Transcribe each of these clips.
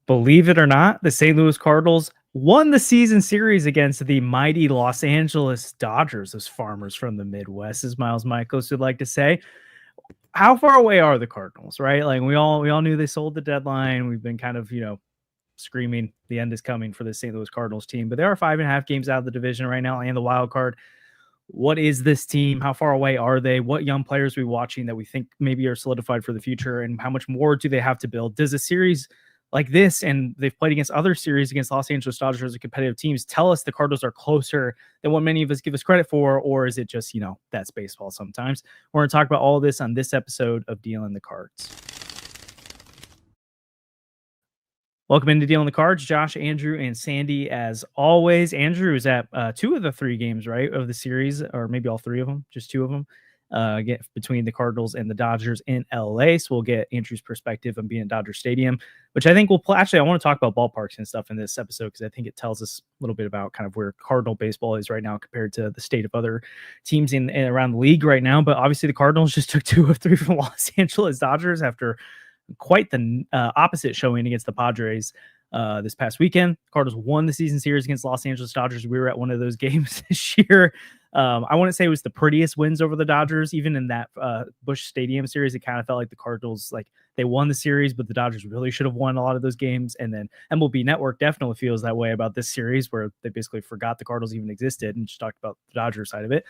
Believe it or not, the St. Louis Cardinals won the season series against the mighty Los Angeles Dodgers, those farmers from the Midwest, as Miles Michaels would like to say. How far away are the Cardinals, right? Like we all knew they sold the deadline. We've been kind of, screaming the end is coming for the St. Louis Cardinals team, but they are 5.5 games out of the division right now and the wild card. What is this team? How far away are they? What young players are we watching that we think maybe are solidified for the future? And how much more do they have to build? Does a series like this, and they've played against other series against Los Angeles Dodgers and competitive teams, tell us the Cardinals are closer than what many of us give us credit for? Or is it just, that's baseball sometimes? We're going to talk about all of this on this episode of Dealing the Cards. Welcome into Dealing the Cards. Josh, Andrew, and Sandy, as always. Andrew is at 2 of the 3 games, right, of the series, or maybe all 3 of them, just 2 of them, between the Cardinals and the Dodgers in LA. So we'll get Andrew's perspective on being at Dodger Stadium, which I think we'll play. Actually, I want to talk about ballparks and stuff in this episode because I think it tells us a little bit about kind of where Cardinal baseball is right now compared to the state of other teams in around the league right now. But obviously, the Cardinals just took 2 of 3 from Los Angeles Dodgers after quite the opposite showing against the Padres this past weekend. Cardinals won the season series against Los Angeles Dodgers. We were at one of those games this year. I wouldn't say it was the prettiest wins over the Dodgers. Even in that Busch Stadium series, it kind of felt like the Cardinals, like they won the series, but the Dodgers really should have won a lot of those games. And then MLB Network definitely feels that way about this series, where they basically forgot the Cardinals even existed and just talked about the Dodgers side of it.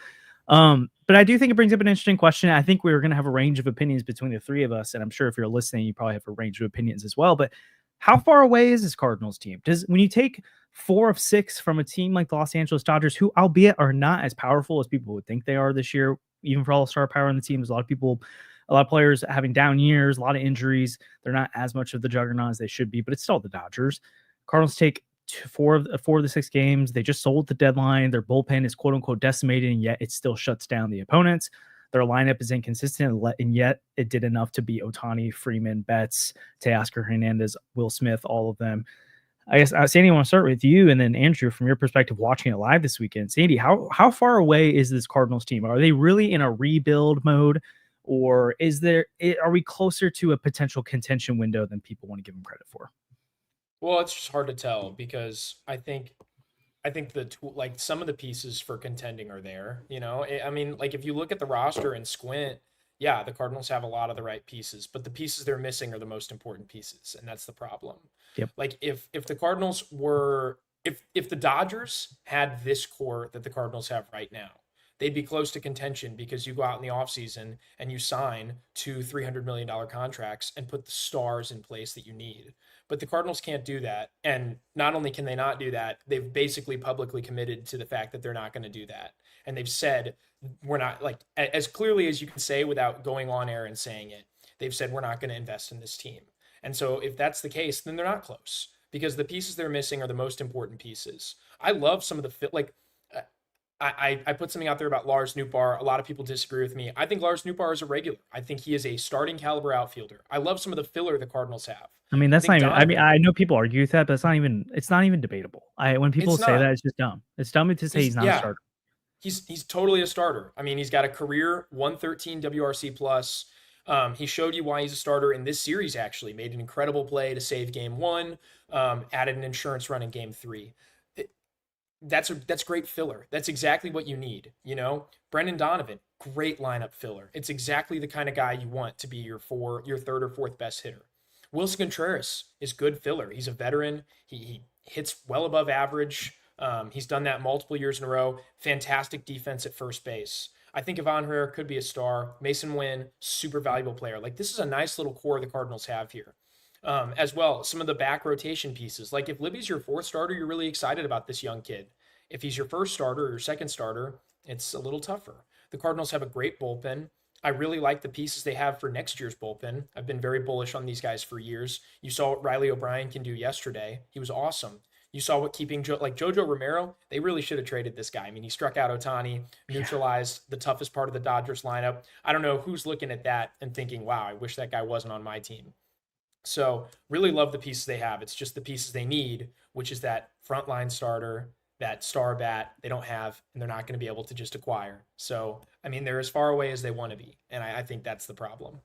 But I do think it brings up an interesting question. I think we're going to have a range of opinions between the 3 of us, and I'm sure if you're listening, you probably have a range of opinions as well. But how far away is this Cardinals team? When you take 4 of 6 from a team like the Los Angeles Dodgers, who albeit are not as powerful as people would think they are this year, even for all the star power in the team, there's a lot of players having down years, a lot of injuries. They're not as much of the juggernaut as they should be, but it's still the Dodgers. Cardinals take 4 of the 6 games. They just sold the deadline. Their bullpen is quote unquote decimated, and yet it still shuts down the opponents. Their lineup is inconsistent, and yet it did enough to beat Ohtani, Freeman, Betts, Teoscar Hernandez, Will Smith, all of them. I guess, Sandy, I want to start with you, and then Andrew, from your perspective, watching it live this weekend. Sandy, how far away is this Cardinals team? Are they really in a rebuild mode, or are we closer to a potential contention window than people want to give them credit for? Well, it's just hard to tell because I think like some of the pieces for contending are there. I mean, like if you look at the roster and squint, yeah, the Cardinals have a lot of the right pieces, but the pieces they're missing are the most important pieces, and that's the problem. Yep. Like if the Cardinals were if the Dodgers had this core that the Cardinals have right now, they'd be close to contention because you go out in the offseason and you sign 2 $300 million contracts and put the stars in place that you need. But the Cardinals can't do that. And not only can they not do that, they've basically publicly committed to the fact that they're not going to do that. And they've said, we're not, like, as clearly as you can say without going on air and saying it, they've said, we're not going to invest in this team. And so if that's the case, then they're not close because the pieces they're missing are the most important pieces. I love some of the fit, like, I put something out there about Lars Nootbaar. A lot of people disagree with me. I think Lars Nootbaar is a regular. I think he is a starting caliber outfielder. I love some of the filler the Cardinals have. I mean, I that's not think even. I mean, Donovan. I know people argue with that, but it's not even debatable. When people It's say that, not. it's just dumb. It's dumb to say He's he's not a yeah. starter. He's totally a starter. I mean, he's got a career 113 WRC plus. He showed you why he's a starter in this series. Actually, made an incredible play to save Game 1. Added an insurance run in Game 3. That's great filler. That's exactly what you need. Brendan Donovan, great lineup filler. It's exactly the kind of guy you want to be your third or fourth best hitter. Wilson Contreras is good filler. He's a veteran. He hits well above average. He's done that multiple years in a row. Fantastic defense at first base. I think Ivan Herrera could be a star. Mason Wynn, super valuable player. Like, this is a nice little core the Cardinals have here. As well, some of the back rotation pieces. Like if Libby's your 4th starter, you're really excited about this young kid. If he's your 1st starter or your 2nd starter, it's a little tougher. The Cardinals have a great bullpen. I really like the pieces they have for next year's bullpen. I've been very bullish on these guys for years. You saw what Riley O'Brien can do yesterday. He was awesome. You saw what keeping like JoJo Romero, they really should have traded this guy. I mean, he struck out Ohtani, neutralized the toughest part of the Dodgers lineup. I don't know who's looking at that and thinking, wow, I wish that guy wasn't on my team. So really love the pieces they have. It's just the pieces they need, which is that frontline starter, that star bat they don't have, and they're not going to be able to just acquire. So, I mean, they're as far away as they want to be. And I think that's the problem.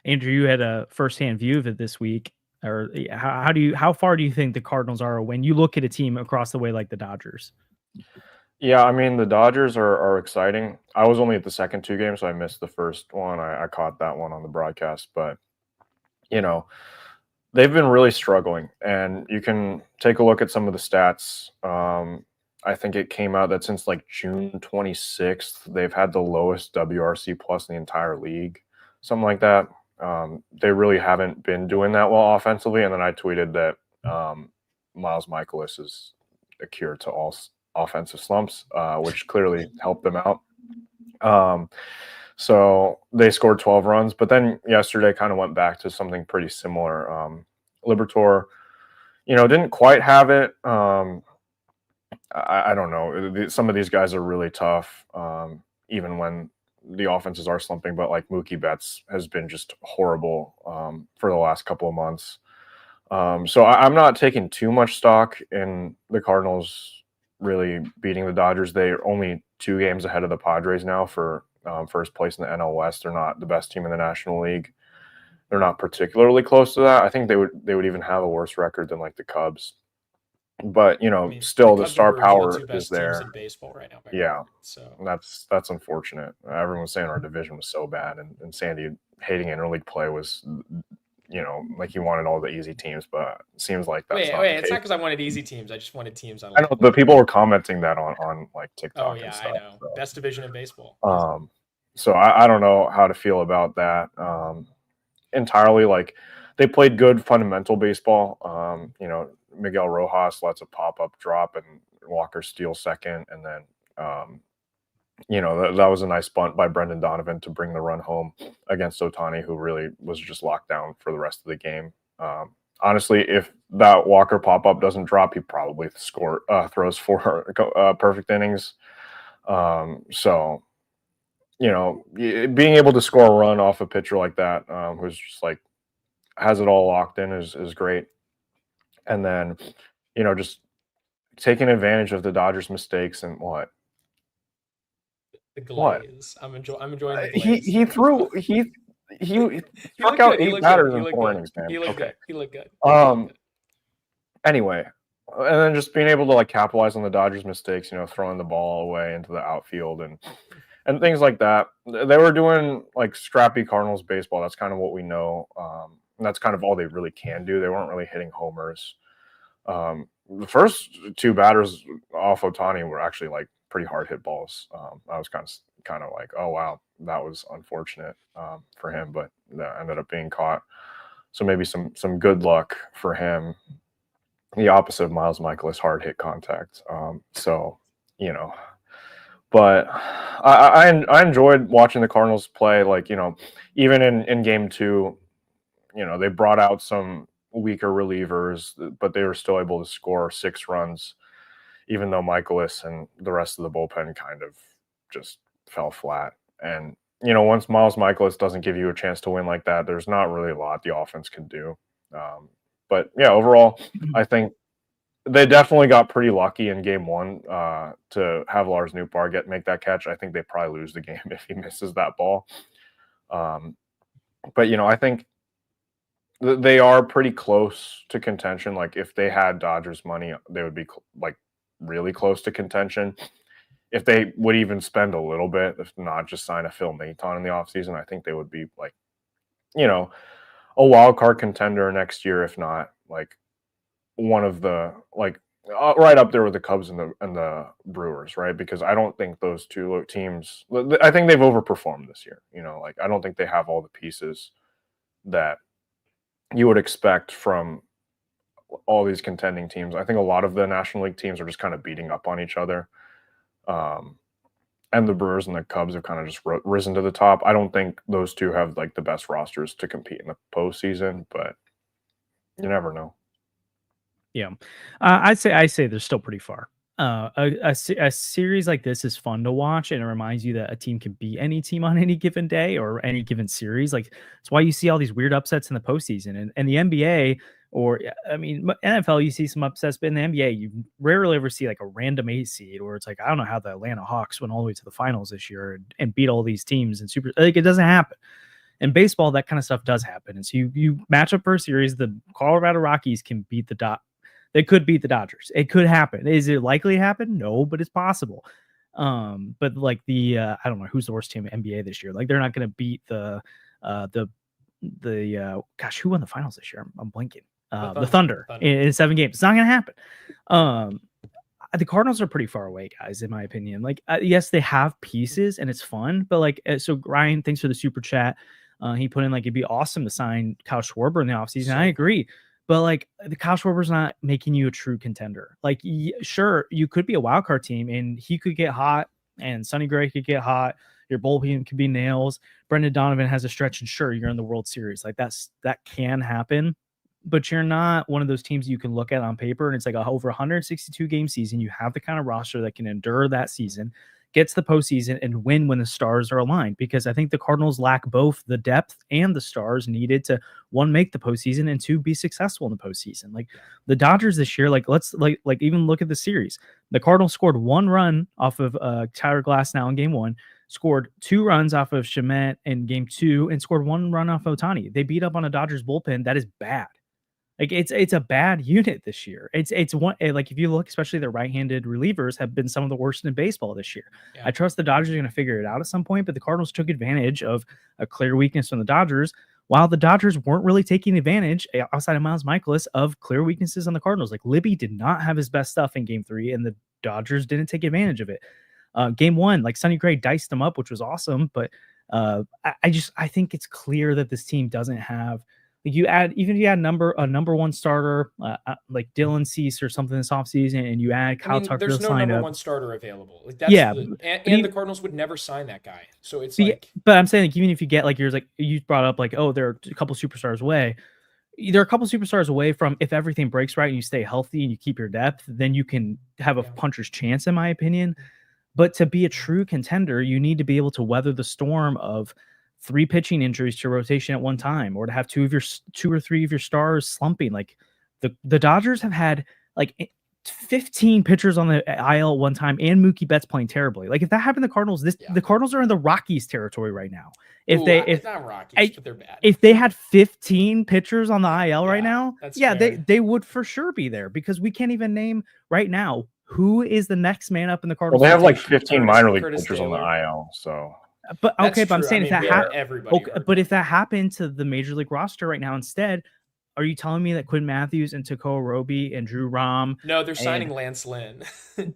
Andrew, you had a firsthand view of it this week. Or how far do you think the Cardinals are when you look at a team across the way like the Dodgers? Yeah, I mean, the Dodgers are exciting. I was only at the second two games, so I missed the first one. I caught that one on the broadcast, but you know, they've been really struggling, and you can take a look at some of the stats. I think it came out that since like June 26th, they've had the lowest WRC plus in the entire league, something like that. They really haven't been doing that well offensively. And then I tweeted that Miles Michaelis is a cure to all offensive slumps, which clearly helped them out. So they scored 12 runs, but then yesterday kind of went back to something pretty similar. Liberatore, didn't quite have it. I don't know. Some of these guys are really tough, even when the offenses are slumping. But like Mookie Betts has been just horrible for the last couple of months. So I'm not taking too much stock in the Cardinals really beating the Dodgers. They're only 2 games ahead of the Padres now for first place in the NL West. They're not the best team in the National League. They're not particularly close to that. I think they would even have a worse record than like the Cubs. But still the star power the two best is there. teams in baseball right now. Yeah, so that's unfortunate. Everyone's saying our division was so bad, and Sandy hating interleague play was, like you wanted all the easy teams, but it seems like that's not the case. It's not because I wanted easy teams. I just wanted teams on. I know, but people were commenting that on like TikTok. Oh yeah, and stuff, I know. So. Best division in baseball. So I don't know how to feel about that entirely. Like they played good fundamental baseball. Miguel Rojas lets a pop-up drop and Walker steals second. And then, that was a nice bunt by Brendan Donovan to bring the run home against Ohtani, who really was just locked down for the rest of the game. Honestly, if that Walker pop-up doesn't drop, he probably throws 4 perfect innings. So, being able to score a run off a pitcher like that, who's just like has it all locked in is great. And then, just taking advantage of the Dodgers' mistakes and what? The glaze. I'm enjoying the glaze. He struck out 8 batters in 4 innings, man. He looked good. Anyway, and then just being able to like capitalize on the Dodgers' mistakes, throwing the ball away into the outfield and things like that. They were doing like scrappy Cardinals baseball. That's kind of what we know. And that's kind of all they really can do. They weren't really hitting homers. The first 2 batters off Ohtani were actually like pretty hard hit balls. I was kind of like, oh wow, that was unfortunate for him, but that ended up being caught. So maybe some good luck for him. The opposite of Miles Michaelis, hard hit contact. But I enjoyed watching the Cardinals play. Like even in game 2, they brought out some weaker relievers, but they were still able to score 6 runs, even though Michaelis and the rest of the bullpen kind of just fell flat. And, once Miles Michaelis doesn't give you a chance to win like that, there's not really a lot the offense can do. But yeah, overall, I think they definitely got pretty lucky in game 1 to have Lars Nootbaar make that catch. I think they probably lose the game if he misses that ball. But, I think they are pretty close to contention. Like if they had Dodgers money, they would be like really close to contention. If they would even spend a little bit, if not just sign a Phil Maton in the offseason, I think they would be like, a wild card contender next year, if not like one of the like right up there with the Cubs and the Brewers, right? Because I don't think those 2 teams. I think they've overperformed this year. Like I don't think they have all the pieces that you would expect from all these contending teams. I think a lot of the National League teams are just kind of beating up on each other. And the Brewers and the Cubs have kind of just risen to the top. I don't think those 2 have like the best rosters to compete in the postseason, but you never know. Yeah. I say they're still pretty far. A series like this is fun to watch, and it reminds you that a team can beat any team on any given day or any given series. Like that's why you see all these weird upsets in the postseason. And the NBA, or I mean NFL, you see some upsets, but in the NBA, you rarely ever see like a random 8 seed, or it's like I don't know how the Atlanta Hawks went all the way to the finals this year and beat all these teams and super. Like it doesn't happen. In baseball, that kind of stuff does happen. And so you match up for a series. The Colorado Rockies can beat they could beat the Dodgers. It could happen. Is it likely to happen? No, but it's possible. But like I don't know who's the worst team in NBA this year. Like they're not going to beat the gosh, who won the finals this year? I'm blanking. The Thunder in 7 games. It's not going to happen. The Cardinals are pretty far away, guys, in my opinion. Like, yes, they have pieces and it's fun, but like, so Ryan, thanks for the super chat. He put in like, it'd be awesome to sign Kyle Schwarber in the offseason. I agree. But like the Kyle Schwarber's not making you a true contender. Like, sure, you could be a wild card team and he could get hot and Sonny Gray could get hot. Your bullpen could be nails. Brendan Donovan has a stretch and sure, you're in the World Series. Like that can happen. But you're not one of those teams you can look at on paper and it's like over 162 game season. You have the kind of roster that can endure that season, gets the postseason, and win when the stars are aligned. Because I think the Cardinals lack both the depth and the stars needed to, one, make the postseason, and two, be successful in the postseason. Like the Dodgers this year, like let's like even look at the series. The Cardinals scored 1 run off of Tyler Glasnow in game 1. Scored 2 runs off of Shemet in game 2, and scored 1 run off of Ohtani. They beat up on a Dodgers bullpen that is bad. Like it's a bad unit this year. It's one, like if you look, especially their right-handed relievers have been some of the worst in baseball this year. Yeah. I trust the Dodgers are going to figure it out at some point, but the Cardinals took advantage of a clear weakness from the Dodgers, while the Dodgers weren't really taking advantage outside of Miles Mikolas of clear weaknesses on the Cardinals. Like Libby did not have his best stuff in game 3, and the Dodgers didn't take advantage of it. Game 1, like Sonny Gray diced them up, which was awesome, but I think it's clear that this team doesn't have. Like even if you add a number 1 starter like Dylan Cease or something this offseason, and you add Kyle Tucker, there's no number 1 starter available. Like that's the Cardinals would never sign that guy. So it's but I'm saying like even if you get like you brought up like there are a couple superstars away. There are a couple superstars away from, if everything breaks right and you stay healthy and you keep your depth, then you can have a puncher's chance, in my opinion. But to be a true contender, you need to be able to weather the storm of 3 pitching injuries to rotation at one time, or to have 2 or 3 of your stars slumping. Like the Dodgers have had like 15 pitchers on the IL at one time, and Mookie Betts playing terribly. Like if that happened to the Cardinals, the Cardinals are in the Rockies territory right now. It's not Rockies, but they're bad. If they had 15 pitchers on the IL right now, they would for sure be there, because we can't even name right now who is the next man up in the Cardinals. Well, they have like 15 minor league pitchers on the IL, so. But okay, but I'm saying if that if that happened to the major league roster right now instead, are you telling me that Quinn Matthews and Takeo Roby and Drew Rom? No, they're signing Lance Lynn.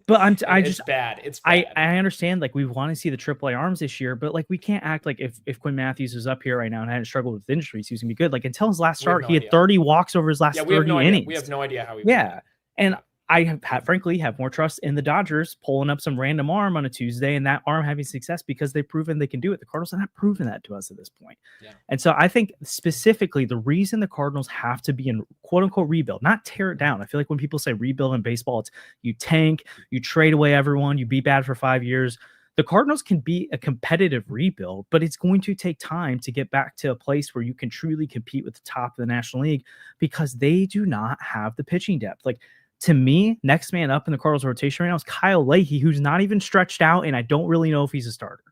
But it's bad. It's bad. I understand, like we want to see the AAA arms this year, but like we can't act like if Quinn Matthews was up here right now and hadn't struggled with injuries, he was gonna be good. Like until his last start, he had 30 walks over his last 30 innings. We have no idea how he. Yeah, and I frankly have more trust in the Dodgers pulling up some random arm on a Tuesday and that arm having success because they've proven they can do it. The Cardinals have not proven that to us at this point. Yeah. And so I think specifically the reason the Cardinals have to be in quote unquote rebuild, not tear it down. I feel like when people say rebuild in baseball, it's you tank, you trade away everyone, you be bad for 5 years. The Cardinals can be a competitive rebuild, but it's going to take time to get back to a place where you can truly compete with the top of the National League, because they do not have the pitching depth. Like, to me, next man up in the Cardinals rotation right now is Kyle Leahy, who's not even stretched out, and I don't really know if he's a starter.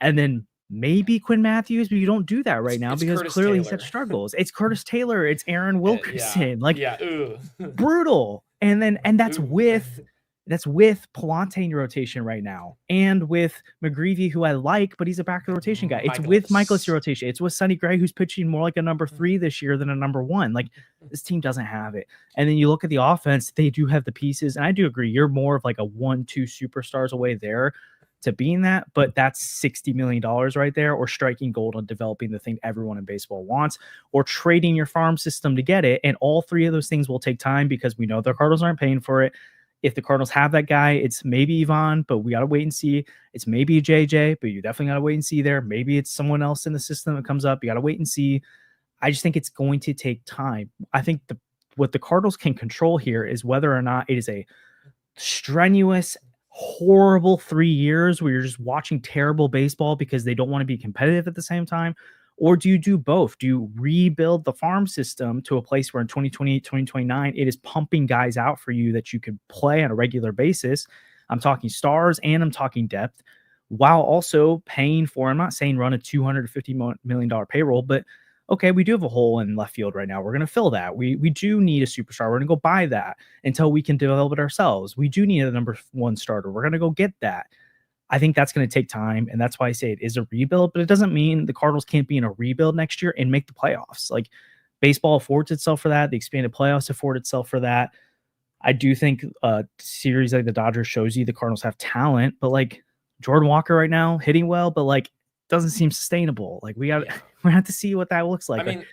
And then maybe Quinn Matthews, but you don't do that right now because Curtis clearly Taylor. he's had struggles. It's Curtis Taylor. It's Aaron Wilkerson. Brutal. And that's with Palante in your rotation right now, and with McGreevy, who I like, but he's a back of the rotation guy. It's with Mikolas your rotation. It's with Sonny Gray, who's pitching more like a number 3 this year than a number 1. Like this team doesn't have it. And then you look at the offense; they do have the pieces, and I do agree. You're more of like a 1-2 superstars away there to being that, but that's $60 million right there, or striking gold on developing the thing everyone in baseball wants, or trading your farm system to get it. And all 3 of those things will take time because we know the Cardinals aren't paying for it. If the Cardinals have that guy, it's maybe Yvonne, but we got to wait and see. It's maybe JJ, but you definitely got to wait and see there. Maybe it's someone else in the system that comes up. You got to wait and see. I just think it's going to take time. I think what the Cardinals can control here is whether or not it is a strenuous, horrible 3 years where you're just watching terrible baseball because they don't want to be competitive at the same time. Or do you do both? Do you rebuild the farm system to a place where in 2028, 2029, it is pumping guys out for you that you could play on a regular basis? I'm talking stars and I'm talking depth, while also paying for, I'm not saying run a $250 million payroll, but okay, we do have a hole in left field right now. We're going to fill that. We do need a superstar. We're going to go buy that until we can develop it ourselves. We do need a number 1 starter. We're going to go get that. I think that's going to take time, and that's why I say it is a rebuild, but it doesn't mean the Cardinals can't be in a rebuild next year and make the playoffs. Like, baseball affords itself for that. The expanded playoffs afford itself for that. I do think a series like the Dodgers shows you the Cardinals have talent, but like Jordan Walker right now hitting well, but like doesn't seem sustainable. Like we have to see what that looks like. I mean,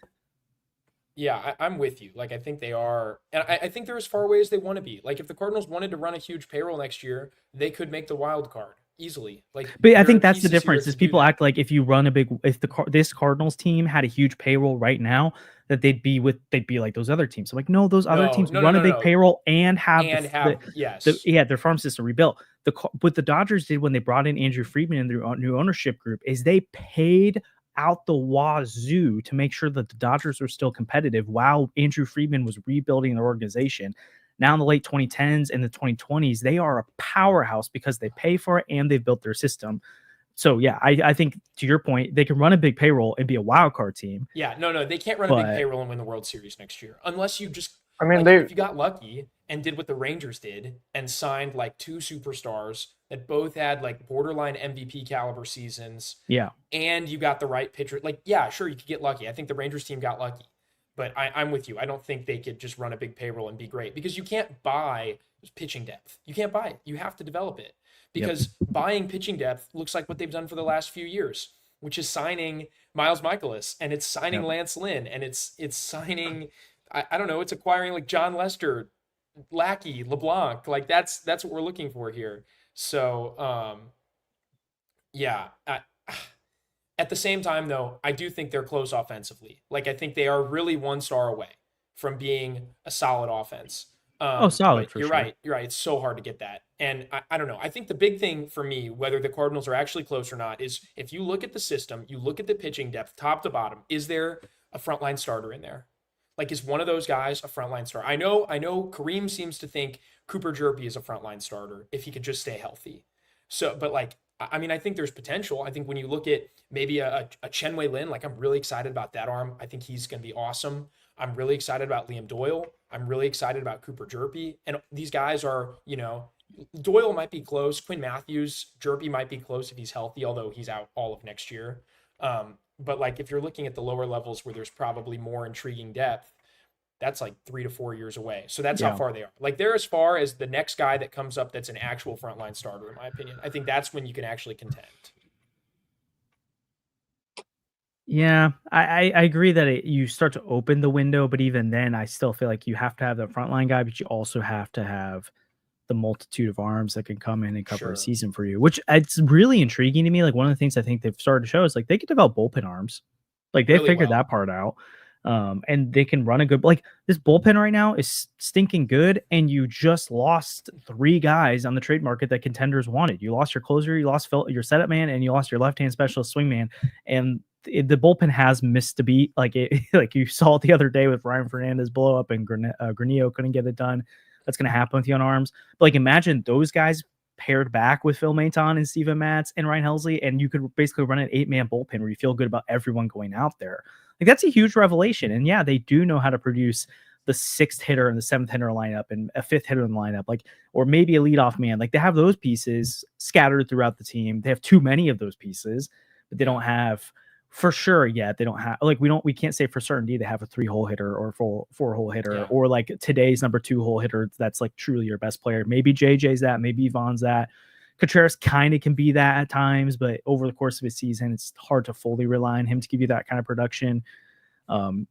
yeah, I'm with you. Like, I think they are, and I think they're as far away as they want to be. Like, if the Cardinals wanted to run a huge payroll next year, they could make the wild card easily. Like, but I think that's the difference is people act like if you run a big, if this Cardinals team had a huge payroll right now, that they'd be like those other teams. So like, no, those other teams run a big payroll and have their farm system rebuilt. What the Dodgers did when they brought in Andrew Friedman in their new ownership group is they paid out the wazoo to make sure that the Dodgers were still competitive while Andrew Friedman was rebuilding their organization. Now in the late 2010s and the 2020s, they are a powerhouse because they pay for it and they've built their system. So yeah, I think to your point, they can run a big payroll and be a wild card team. Yeah, no, they can't run a big payroll and win the World Series next year unless you just. I mean, if you got lucky and did what the Rangers did and signed like 2 superstars that both had like borderline MVP caliber seasons. Yeah, and you got the right pitcher. Like, yeah, sure, you could get lucky. I think the Rangers team got lucky, but I'm with you. I don't think they could just run a big payroll and be great because you can't buy pitching depth. You can't buy it. You have to develop it. Because buying pitching depth looks like what they've done for the last few years, which is signing Miles Mikolas, and it's signing Lance Lynn, and it's signing, I don't know, it's acquiring like John Lester, Lackey, LeBlanc. Like that's what we're looking for here. So, at the same time though, I do think they're close offensively. Like I think they are really 1 star away from being a solid offense. Solid. You're right. It's so hard to get that. And I don't know. I think the big thing for me, whether the Cardinals are actually close or not, is if you look at the system, you look at the pitching depth, top to bottom, is there a frontline starter in there? Like, is one of those guys a frontline starter? I know Kareem seems to think Cooper Jerpy is a frontline starter if he could just stay healthy. So, but like, I mean, I think there's potential. I think when you look at maybe a Chen-Wei Lin, like I'm really excited about that arm. I think he's going to be awesome. I'm really excited about Liam Doyle. I'm really excited about Cooper Jerpy. And these guys are, Doyle might be close. Quinn Matthews, Jerpy might be close if he's healthy, although he's out all of next year. But like if you're looking at the lower levels where there's probably more intriguing depth, that's like 3 to 4 years away. So that's how far they are. Like they're as far as the next guy that comes up that's an actual frontline starter, in my opinion. I think that's when you can actually contend. Yeah, I agree that you start to open the window, but even then, I still feel like you have to have the frontline guy, but you also have to have the multitude of arms that can come in and cover a season for you, which it's really intriguing to me. Like one of the things I think they've started to show is like they can develop bullpen arms. Like they really figured that part out. And they can run a good, like this bullpen right now is stinking good. And you just lost 3 guys on the trade market that contenders wanted. You lost your closer, you lost your setup man, and you lost your left-hand specialist swingman. And the bullpen has missed a beat. Like you saw it the other day with Ryan Fernandez blow up and Granillo couldn't get it done. That's going to happen with you on arms. But like imagine those guys paired back with Phil Maton and Steven Matz and Ryan Helsley, and you could basically run an 8-man bullpen where you feel good about everyone going out there. Like that's a huge revelation. And yeah, they do know how to produce the 6th hitter and the 7th hitter lineup and a 5th hitter in the lineup, like, or maybe a leadoff man. Like they have those pieces scattered throughout the team. They have too many of those pieces, but they don't have for sure yet. They don't have, like, we can't say for certainty they have a 3-hole hitter or 4-hole hitter or like today's number 2-hole hitter. That's like truly your best player. Maybe JJ's that, maybe Yvonne's that. Contreras kind of can be that at times, but over the course of a season, it's hard to fully rely on him to give you that kind of production.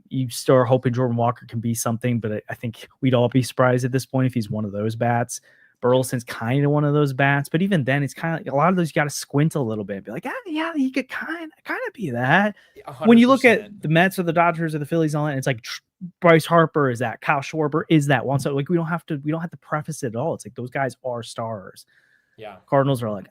You still are hoping Jordan Walker can be something, but I think we'd all be surprised at this point if he's one of those bats. Burleson's kind of one of those bats, but even then, it's kind of like a lot of those you got to squint a little bit and be like, yeah, he could kind of be that. 100%. When you look at the Mets or the Dodgers or the Phillies on it, it's like Bryce Harper is that, Kyle Schwarber is that one. So like we don't have to preface it at all. It's like those guys are stars. Yeah. Cardinals are like,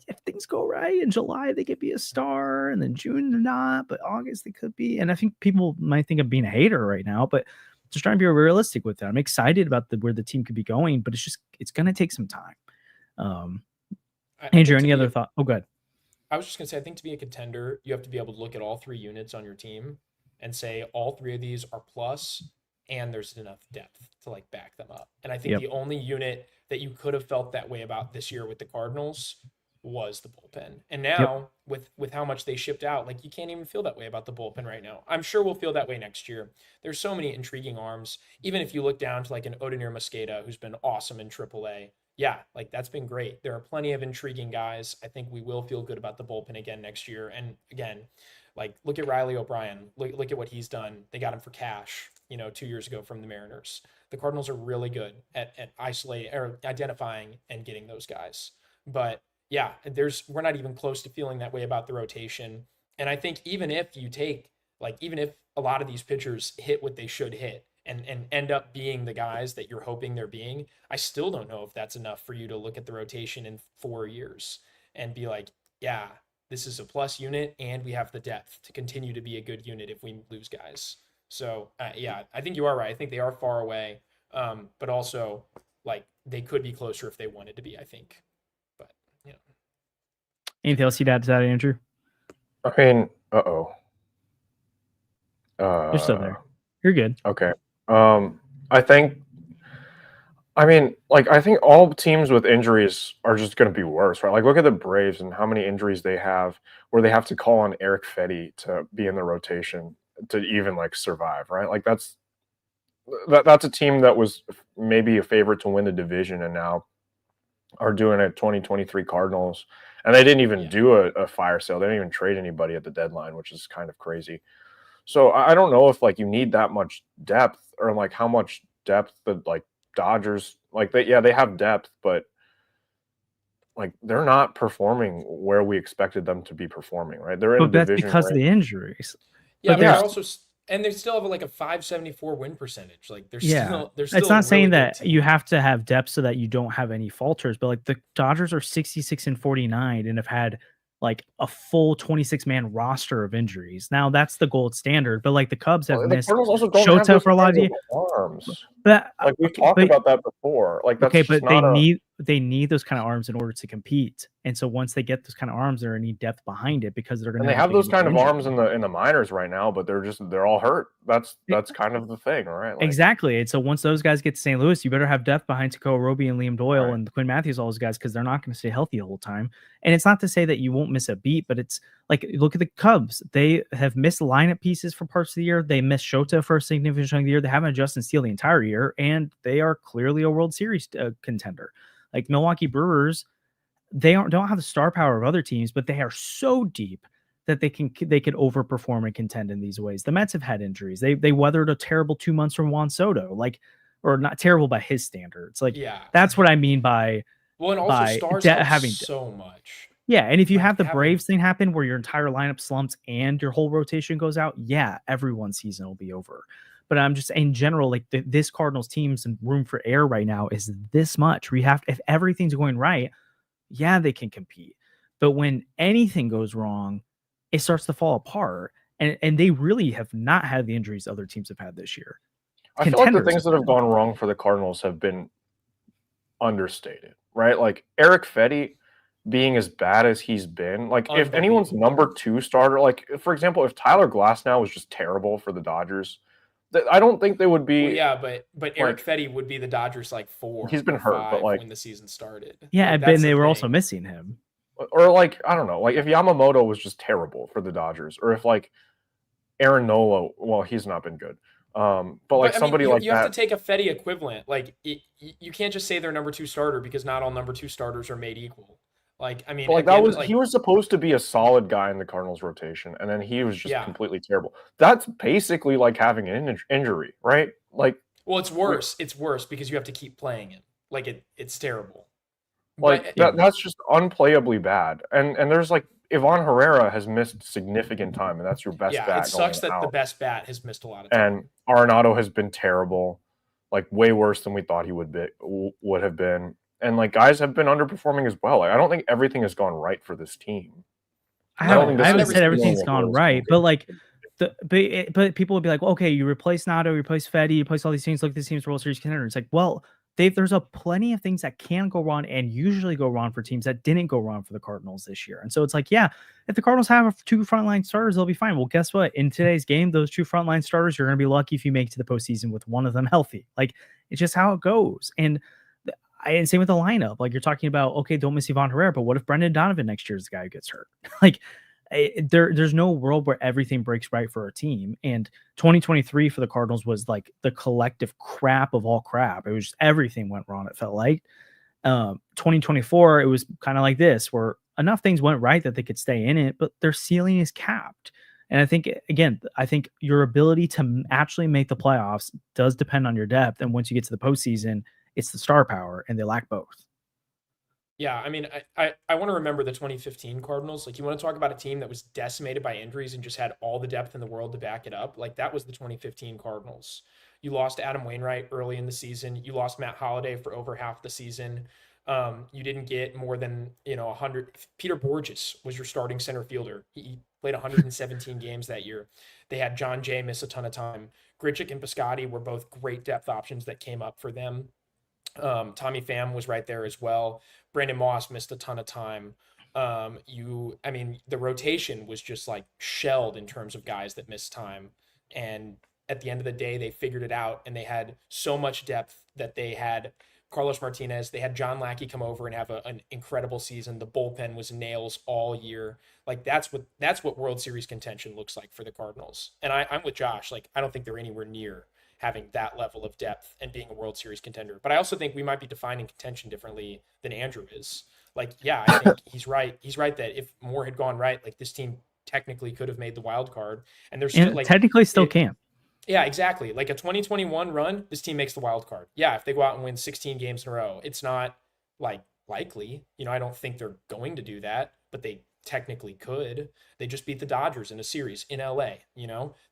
if things go right in July, they could be a star, and then June they're not, but August they could be. And I think people might think of being a hater right now, but just trying to be realistic with that. I'm excited about where the team could be going, but it's going to take some time. Andrew, any other thought? Oh, good. I was just going to say, I think to be a contender, you have to be able to look at all three units on your team and say all three of these are plus, and there's enough depth to like back them up. And I think the only unit that you could have felt that way about this year with the Cardinals was the bullpen. And now with how much they shipped out, like you can't even feel that way about the bullpen right now. I'm sure we'll feel that way next year. There's so many intriguing arms. Even if you look down to like an Odinir Mosqueda, who's been awesome in AAA, yeah, like that's been great. There are plenty of intriguing guys. I think we will feel good about the bullpen again next year. And again, like look at Riley O'Brien. Look at what he's done. They got him for cash, 2 years ago from the Mariners. The Cardinals are really good at isolating or identifying and getting those guys. But yeah, we're not even close to feeling that way about the rotation. And I think even if a lot of these pitchers hit what they should hit, and end up being the guys that you're hoping they're being, I still don't know if that's enough for you to look at the rotation in 4 years and be like, yeah, this is a plus unit and we have the depth to continue to be a good unit if we lose guys. So yeah, I think you are right. I think they are far away, but also like they could be closer if they wanted to be, I think. But anything else you'd add to that, Andrew? I mean, You're still there. You're good. Okay. I think all teams with injuries are just going to be worse, right? Like, look at the Braves and how many injuries they have where they have to call on Eric Fetty to be in the rotation to even like survive, right? Like that's a team that was maybe a favorite to win the division and now are doing a 2023 Cardinals. And they didn't even do a fire sale. They didn't even trade anybody at the deadline, which is kind of crazy. So I don't know if like you need that much depth or like how much depth the like Dodgers like they have depth, but like they're not performing where we expected them to be performing, right? They're in a division because of the injuries. Yeah, but they're also and they still have like a 574 win percentage. Like they're still it's not saying that you have to have depth so that you don't have any falters, but like the Dodgers are 66-49 and have had like a full 26-man roster of injuries. Now that's the gold standard, but like the Cubs have missed Shota for a lot of the arms. But like we've talked about that before. Like that's okay, but they need those kind of arms in order to compete. And so once they get those kind of arms, they're gonna need depth behind it because they're gonna. And they have those kind of arms in the minors right now, but they're all hurt. That's kind of the thing, right? Like, exactly. And so once those guys get to St. Louis, you better have depth behind Takeo Roby and Liam Doyle and Quinn Matthews, all those guys, because they're not going to stay healthy the whole time. And it's not to say that you won't miss a beat, but it's like look at the Cubs. They have missed lineup pieces for parts of the year. They missed Shota for a significant chunk of the year. They haven't had Justin Steele the entire year, and they are clearly a World Series contender. Like Milwaukee Brewers, they don't have the star power of other teams, but they are so deep that they could overperform and contend in these ways. The Mets have had injuries. They weathered a terrible 2 months from Juan Soto, or not terrible by his standards. Like that's what I mean by and also stars having so much. Yeah, and if you have the Braves thing happen where your entire lineup slumps and your whole rotation goes out, everyone's season will be over. But I'm just in general, like this Cardinals team's room for error right now is this much. If everything's going right, they can compete. But when anything goes wrong, it starts to fall apart. And they really have not had the injuries other teams have had this year. I feel like the things that have gone wrong for the Cardinals have been understated, right? Like Eric Fetty being as bad as he's been, like if anyone's number 2 starter, like for example, if Tyler Glasnow was just terrible for the Dodgers, I don't think they would be. Well, but Eric Fetty would be the Dodgers like 4. He's been hurt, but like when the season started. Yeah, like, and they were also missing him. Or like I don't know, like if Yamamoto was just terrible for the Dodgers, or if like Aaron Nola, well, he's not been good. But like somebody like that, you have to take a Fetty equivalent. Like you can't just say they're number 2 starter because not all number 2 starters are made equal. Like I mean, but like he was supposed to be a solid guy in the Cardinals rotation, and then he was just completely terrible. That's basically like having an injury, right? Like, well, it's worse. It's worse because you have to keep playing it. Like it's terrible. Like that's just unplayably bad. And there's like Ivan Herrera has missed significant time, and that's your best bat. It sucks that the best bat has missed a lot of time. And Arenado has been terrible, like way worse than we thought he would have been. And like guys have been underperforming as well. Like I don't think everything has gone right for this team. I haven't said everything's gone right, but like but people would be like, well, okay, you replace Nato, you replace Fetty, you replace all these things. Look, this team's World Series contender. It's like, well, there's a plenty of things that can go wrong and usually go wrong for teams that didn't go wrong for the Cardinals this year. And so it's like, yeah, if the Cardinals have 2 frontline starters, they'll be fine. Well, guess what? In today's game, those 2 frontline starters, you're going to be lucky if you make it to the postseason with one of them healthy. Like, it's just how it goes. And same with the lineup. Like, you're talking about, okay, don't miss Ivan Herrera, but what if Brendan Donovan next year is the guy who gets hurt? Like, there's no world where everything breaks right for a team. And 2023 for the Cardinals was like the collective crap of all crap. It was just everything went wrong, it felt like. 2024, it was kind of like this, where enough things went right that they could stay in it, but their ceiling is capped. And I think, again, your ability to actually make the playoffs does depend on your depth. And once you get to the postseason, it's the star power, and they lack both. Yeah, I mean, I want to remember the 2015 Cardinals. Like, you want to talk about a team that was decimated by injuries and just had all the depth in the world to back it up. Like, that was the 2015 Cardinals. You lost Adam Wainwright early in the season. You lost Matt Holliday for over half the season. You didn't get more than 100. Peter Borges was your starting center fielder. He played 117 games that year. They had John Jay miss a ton of time. Grichuk and Piscotty were both great depth options that came up for them. Tommy Pham was right there as well. Brandon Moss missed a ton of time. The rotation was just like shelled in terms of guys that missed time. And at the end of the day, they figured it out, and they had so much depth that they had Carlos Martinez. They had John Lackey come over and have an incredible season. The bullpen was nails all year. Like, that's what World Series contention looks like for the Cardinals. And I'm with Josh. Like, I don't think they're anywhere near having that level of depth and being a World Series contender. But I also think we might be defining contention differently than Andrew is. Like, yeah, I think he's right. He's right that if more had gone right, like, this team technically could have made the wild card. And there's still, like, technically still can. Yeah, exactly. Like, a 2021 run, this team makes the wild card. Yeah, if they go out and win 16 games in a row, it's not, like, likely. I don't think they're going to do that, but they technically could. They just beat the Dodgers in a series in LA.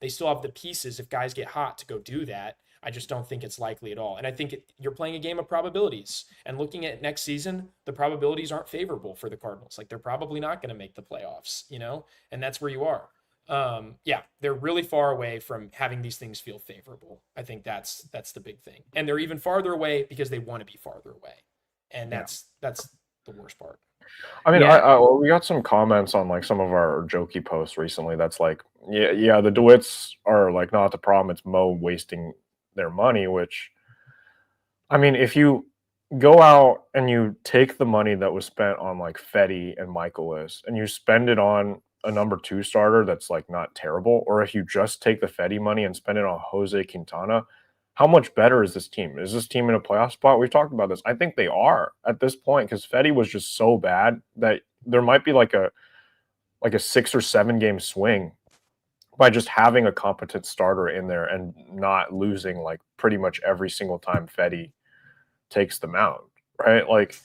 They still have the pieces if guys get hot to go do that. I just don't think it's likely at all. And I think you're playing a game of probabilities, and looking at next season, the probabilities aren't favorable for the Cardinals. Like, they're probably not going to make the playoffs, and that's where you are. They're really far away from having these things feel favorable. I think that's the big thing. And they're even farther away because they want to be farther away. And that's the worst part. I mean, we got some comments on like some of our jokey posts recently. That's like, yeah, the DeWitts are like not the problem. It's Mo wasting their money, which, I mean, if you go out and you take the money that was spent on like Fetty and Michaelis and you spend it on a number 2 starter that's like not terrible, or if you just take the Fetty money and spend it on Jose Quintana, how much better is this team? Is this team in a playoff spot? We've talked about this. I think they are at this point, because Fetty was just so bad that there might be like a 6 or 7 game swing by just having a competent starter in there and not losing like pretty much every single time Fetty takes the mound, right? Like,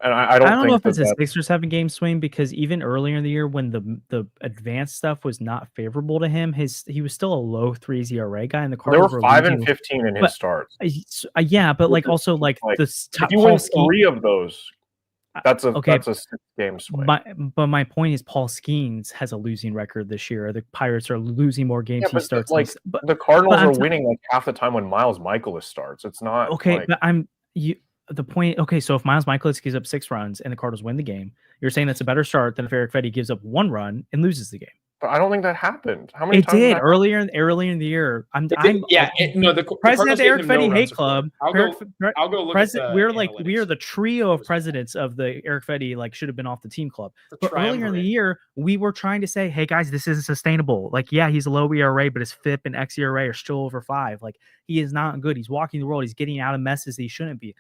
and I don't know if it's a 6 or 7 game swing, because even earlier in the year when the advanced stuff was not favorable to him, he was still a low 3s ERA guy, and the Cardinals were 5 and 15 in his starts. Yeah, but like also like the if you win 3 of those, that's a 6 game swing. But my point is, Paul Skeens has a losing record this year. The Pirates are losing more games. He starts like the Cardinals are winning like half the time when Miles Michaelis starts. It's not okay, but the point, okay, so if Miles Michaelis gives up 6 runs and the Cardinals win the game, you're saying that's a better start than if Eric Fetty gives up 1 run and loses the game. But I don't think that happened. How many times did earlier in the year? The president of the Eric Fetty hate club. I'll go look at the we are the trio of presidents of the Eric Fetty like should have been off the team club. But earlier in the year, we were trying to say, hey guys, this isn't sustainable. Like, yeah, he's a low ERA, but his FIP and xERA are still over 5. Like, he is not good. He's walking the world. He's getting out of messes that he shouldn't be.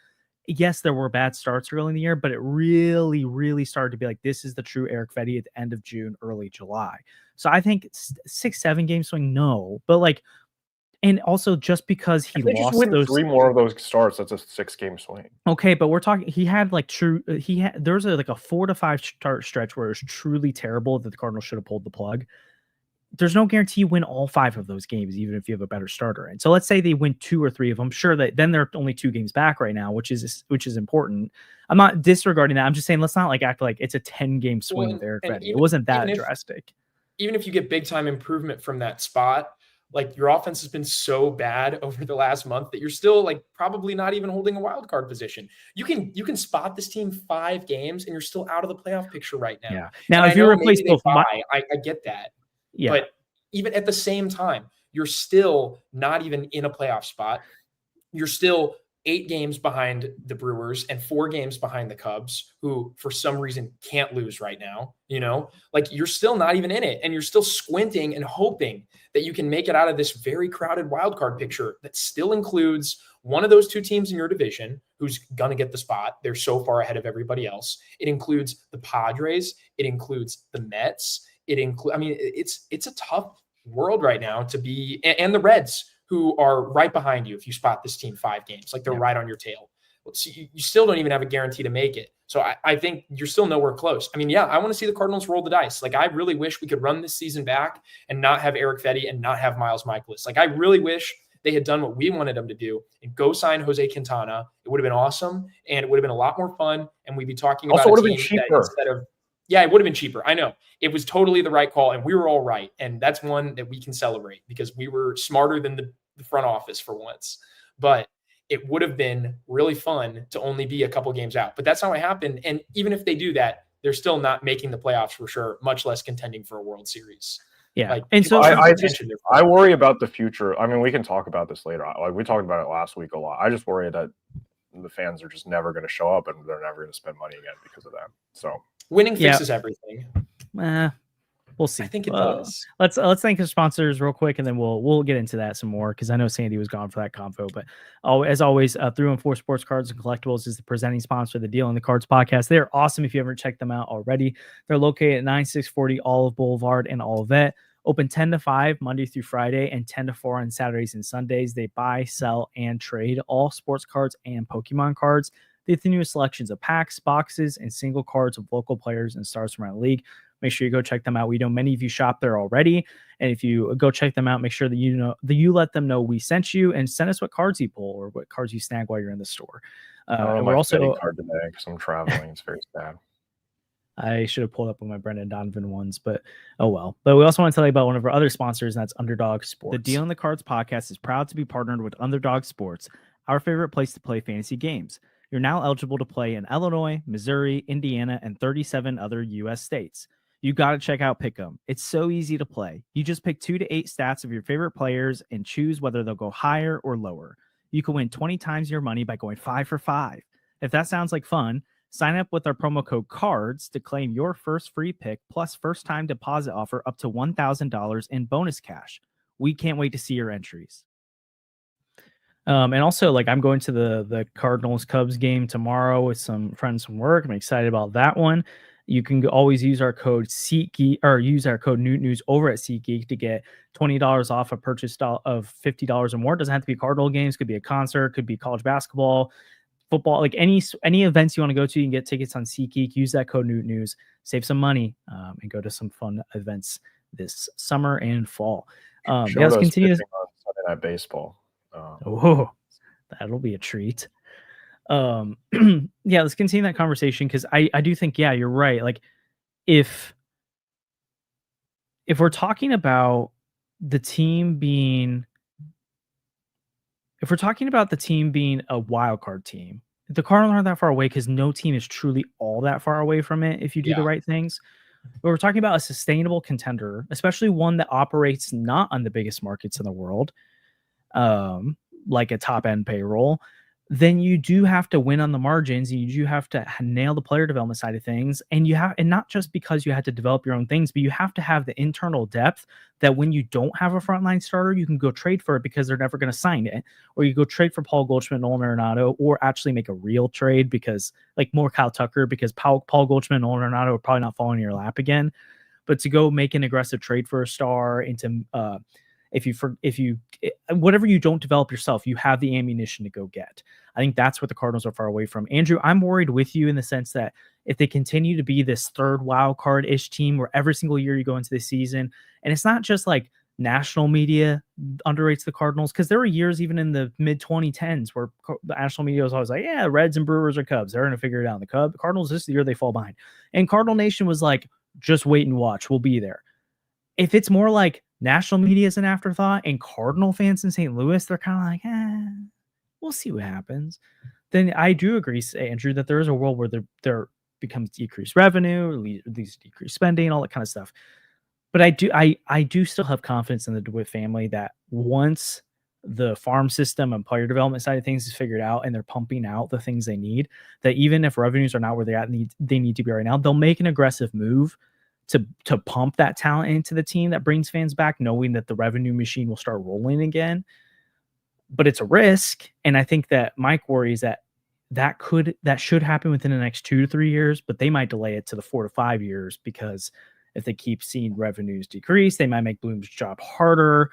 Yes, there were bad starts early in the year, but it really, really started to be like, this is the true Eric Fetty at the end of June, early July. So I think 6, 7 game swing, no. But like, and also just because he lost those 3 more of those starts, that's a 6 game swing. Okay, but we're talking, he had like there's like a 4 to 5 start stretch where it was truly terrible that the Cardinals should have pulled the plug. There's no guarantee you win all 5 of those games, even if you have a better starter. And so let's say they win 2 or 3 of them. Sure, that then they're only 2 games back right now, which is important. I'm not disregarding that. I'm just saying let's not like act like it's a 10 game swing there. It wasn't that drastic. Even if you get big time improvement from that spot, Like your offense has been so bad over the last month that you're still like probably not even holding a wild card position. You can spot this team 5 games and you're still out of the playoff picture right now. Yeah. Now, And if I you know replace maybe they both, buy, I get that. yeah. But even at the same time, you're still not even in a playoff spot. You're still 8 games behind the Brewers and 4 games behind the Cubs, who for some reason can't lose right now. Like you're still not even in it, and you're still squinting and hoping that you can make it out of this very crowded wild card picture that still includes one of those 2 teams in your division who's going to get the spot. They're so far ahead of everybody else. It includes the Padres. It includes the Mets. It's a tough world right now to be, and the Reds, who are right behind you if you spot this team 5 games. Like they're right on your tail. So you still don't even have a guarantee to make it. So I think you're still nowhere close. I mean, yeah, I want to see the Cardinals roll the dice. Like I really wish we could run this season back and not have Eric Fetty and not have Miles Michaelis. Like I really wish they had done what we wanted them to do and go sign Jose Quintana. It would have been awesome, and it would have been a lot more fun. And we'd be talking about also a team that instead of, yeah, it would have been cheaper. I know. It was totally the right call, and we were all right. And that's one that we can celebrate because we were smarter than the front office for once. But it would have been really fun to only be a couple games out. But that's not what happened. And even if they do that, they're still not making the playoffs for sure, much less contending for a World Series. Yeah. Like, and so I worry about the future. I mean, we can talk about this later. Like we talked about it last week a lot. I just worry that the fans are just never going to show up and they're never going to spend money again because of that. So winning fixes everything. We'll see. I think it does. Let's thank the sponsors real quick, and then we'll get into that some more because I know Sandy was gone for that convo. But as always, Through and 4 Sports Cards and Collectibles is the presenting sponsor of the Deal in the Cards podcast. They're awesome if you haven't checked them out already. They're located at 9640 Olive Boulevard in Olivet. Open 10 to 5 Monday through Friday and 10 to 4 on Saturdays and Sundays. They buy, sell, and trade all sports cards and Pokemon cards. They have the newest selections of packs, boxes, and single cards of local players and stars from around the league. Make sure you go check them out. We know many of you shop there already. And if you go check them out, make sure that you let them know we sent you and send us what cards you pull or what cards you snag while you're in the store. And we're also card today because I'm traveling. It's very sad. I should have pulled up on my Brendan Donovan ones, but oh well. But we also want to tell you about one of our other sponsors, and that's Underdog Sports. The Deal in the Cards podcast is proud to be partnered with Underdog Sports, our favorite place to play fantasy games. You're now eligible to play in Illinois, Missouri, Indiana, and 37 other U.S. states. You got to check out Pick'em. It's so easy to play. You just pick 2 to 8 stats of your favorite players and choose whether they'll go higher or lower. You can win 20 times your money by going 5 for 5. If that sounds like fun, sign up with our promo code CARDS to claim your first free pick plus first-time deposit offer up to $1,000 in bonus cash. We can't wait to see your entries. And also, like, I'm going to the Cardinals-Cubs game tomorrow with some friends from work. I'm excited about that one. You can always use our code SeatGeek or use our code NewtNews over at SeatGeek to get $20 off a purchase of $50 or more. It doesn't have to be Cardinal games. Could be a concert. Could be college basketball, football. Like any events you want to go to, you can get tickets on SeatGeek. Use that code NewtNews. Save some money and go to some fun events this summer and fall. Let's continue this. On Sunday Night Baseball. That'll be a treat. Let's continue that conversation because I do think, yeah, you're right. Like if we're talking about the team being a wild card team, the Cardinals aren't that far away because no team is truly all that far away from it if you do the right things. But we're talking about a sustainable contender, especially one that operates not on the biggest markets in the world, like a top end payroll. Then you do have to win on the margins, and you do have to nail the player development side of things. And not just because you had to develop your own things, but you have to have the internal depth that when you don't have a frontline starter, you can go trade for it because they're never going to sign it. Or you go trade for Paul Goldschmidt, Nolan Arenado, or actually make a real trade because like more Kyle Tucker, because Paul Goldschmidt and Nolan Arenado are probably not falling in your lap again. But to go make an aggressive trade for a star and to, whatever you don't develop yourself, you have the ammunition to go get. I think that's what the Cardinals are far away from. Andrew, I'm worried with you in the sense that if they continue to be this third wild card-ish team where every single year you go into the season, and it's not just like national media underrates the Cardinals, because there were years even in the mid-2010s where the national media was always like, yeah, Reds and Brewers or Cubs, they're going to figure it out. The Cardinals this year, they fall behind. And Cardinal Nation was like, just wait and watch. We'll be there. If it's more like national media is an afterthought, and Cardinal fans in St. Louis, they're kind of like, we'll see what happens. Then I do agree, Andrew, that there is a world where there becomes decreased revenue, leads to decreased spending, all that kind of stuff. But I do still have confidence in the DeWitt family that once the farm system and player development side of things is figured out and they're pumping out the things they need, that even if revenues are not where they're at, they need to be right now, they'll make an aggressive move to pump that talent into the team that brings fans back, knowing that the revenue machine will start rolling again. But it's a risk. And I think that Mike worries that should happen within the next 2 to 3 years, but they might delay it to the 4 to 5 years, because if they keep seeing revenues decrease, they might make Bloom's job harder.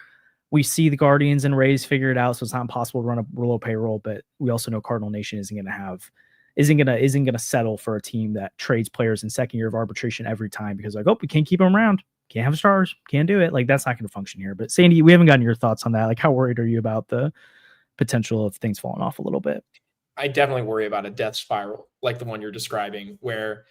We see the Guardians and Rays figure it out, so it's not impossible to run a low payroll, but we also know Cardinal Nation isn't going to settle for a team that trades players in second year of arbitration every time because like, oh, we can't keep them around. Can't have stars. Can't do it. Like, that's not going to function here. But Sandy, we haven't gotten your thoughts on that. Like, how worried are you about the potential of things falling off a little bit? I definitely worry about a death spiral like the one you're describing, where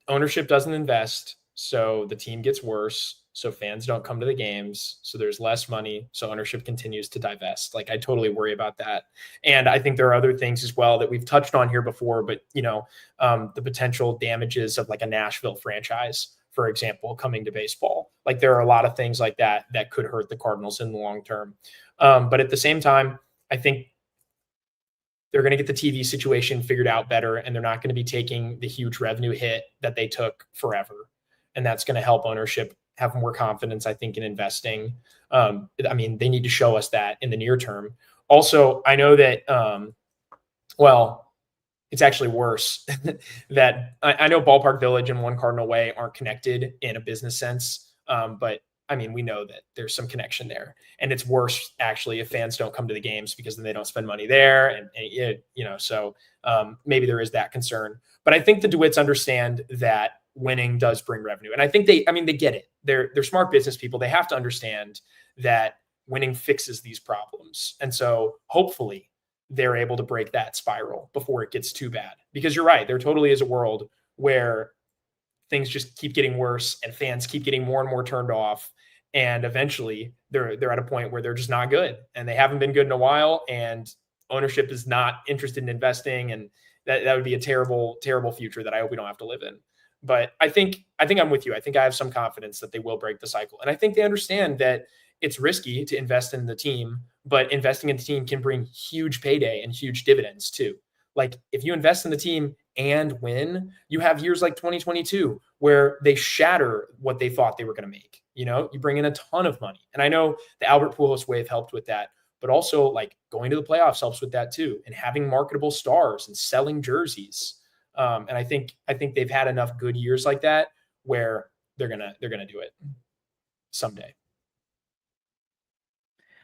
ownership doesn't invest, so the team gets worse, so fans don't come to the games, so there's less money, so ownership continues to divest. Like, I totally worry about that. And I think there are other things as well that we've touched on here before, but the potential damages of like a Nashville franchise, for example, coming to baseball. Like, there are a lot of things like that that could hurt the Cardinals in the long term. But at the same time, I think they're going to get the TV situation figured out better, and they're not going to be taking the huge revenue hit that they took forever. And that's going to help ownership have more confidence, I think, in investing. They need to show us that in the near term. Also, I know that, it's actually worse that I know Ballpark Village and One Cardinal Way aren't connected in a business sense. But we know that there's some connection there, and it's worse actually if fans don't come to the games because then they don't spend money there. So maybe there is that concern, but I think the DeWitts understand that winning does bring revenue. And I think they get it. They're smart business people. They have to understand that winning fixes these problems. And so hopefully they're able to break that spiral before it gets too bad, because you're right. There totally is a world where things just keep getting worse and fans keep getting more and more turned off. And eventually they're at a point where they're just not good, and they haven't been good in a while, and ownership is not interested in investing. And that would be a terrible, terrible future that I hope we don't have to live in. But I think I'm with you. I think I have some confidence that they will break the cycle. And I think they understand that it's risky to invest in the team, but investing in the team can bring huge payday and huge dividends too. Like, if you invest in the team and win, you have years like 2022 where they shatter what they thought they were going to make. You bring in a ton of money. And I know the Albert Pujols wave helped with that, but also like going to the playoffs helps with that too. And having marketable stars and selling jerseys. And I think they've had enough good years like that where they're going to do it someday.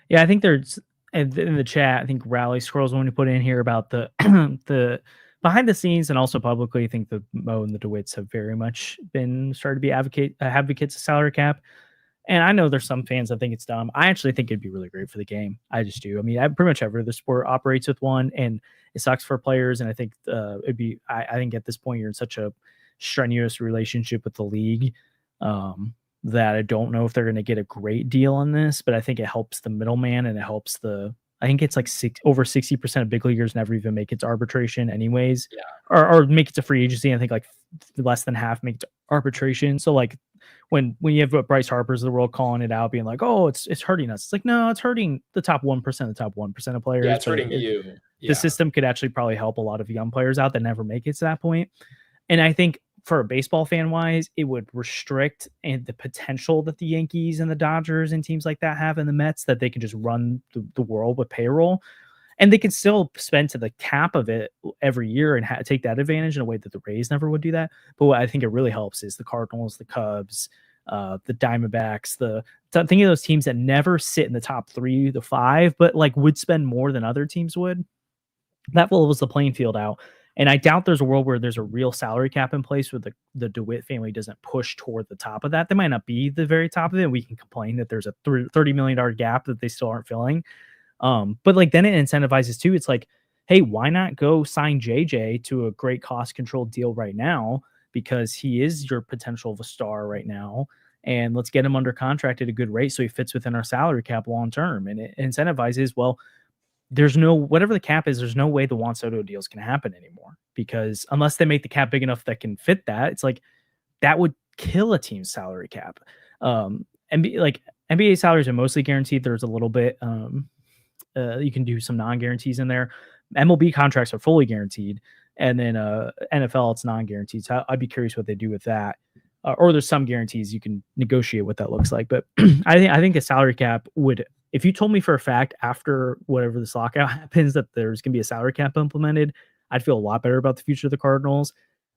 Yeah, I think there's in the chat, I think Rally Squirrels when we put in here about the the behind the scenes and also publicly, I think the Mo and the DeWitts have very much been started to be advocates of salary cap. And I know there's some fans that think it's dumb. I actually think it'd be really great for the game. I just do. Pretty much every other sport operates with one, and it sucks for players. And I think I think at this point you're in such a strenuous relationship with the league that I don't know if they're going to get a great deal on this, but I think it helps the middleman, and it helps I think it's like over 60% of big leaguers never even make it to arbitration anyways, or make it to free agency. I think like less than half make it to arbitration. So like when you have Bryce Harper's of the world calling it out, being like, oh, it's hurting us. It's like, no, it's hurting the top 1% of players. Yeah, it's hurting you. Yeah. The system could actually probably help a lot of young players out that never make it to that point. And I think for a baseball fan wise, it would restrict the potential that the Yankees and the Dodgers and teams like that have, and the Mets, that they can just run the world with payroll, and they can still spend to the cap of it every year and take that advantage in a way that the Rays never would do that. But what I think it really helps is the Cardinals, the Cubs, the Diamondbacks, thinking of those teams that never sit in the top 3 to 5, but like would spend more than other teams would. That levels the playing field out. And I doubt there's a world where there's a real salary cap in place where the DeWitt family doesn't push toward the top of that. They might not be the very top of it. We can complain that there's a $30 million gap that they still aren't filling. But like then it incentivizes too. It's like, hey, why not go sign JJ to a great cost controlled deal right now? Because he is your potential of a star right now. and let's get him under contract at a good rate so he fits within our salary cap long term. And it incentivizes, well, there's no, whatever the cap is, there's no way the Juan Soto deals can happen anymore, because unless they make the cap big enough that can fit that, it's like that would kill a team's salary cap. NBA salaries are mostly guaranteed. There's a little bit, you can do some non-guarantees in there. MLB contracts are fully guaranteed, and then NFL, it's non-guaranteed. So I'd be curious what they do with that. Or there's some guarantees, you can negotiate what that looks like. But I think the salary cap would, if you told me for a fact after whatever this lockout happens that there's going to be a salary cap implemented, I'd feel a lot better about the future of the Cardinals.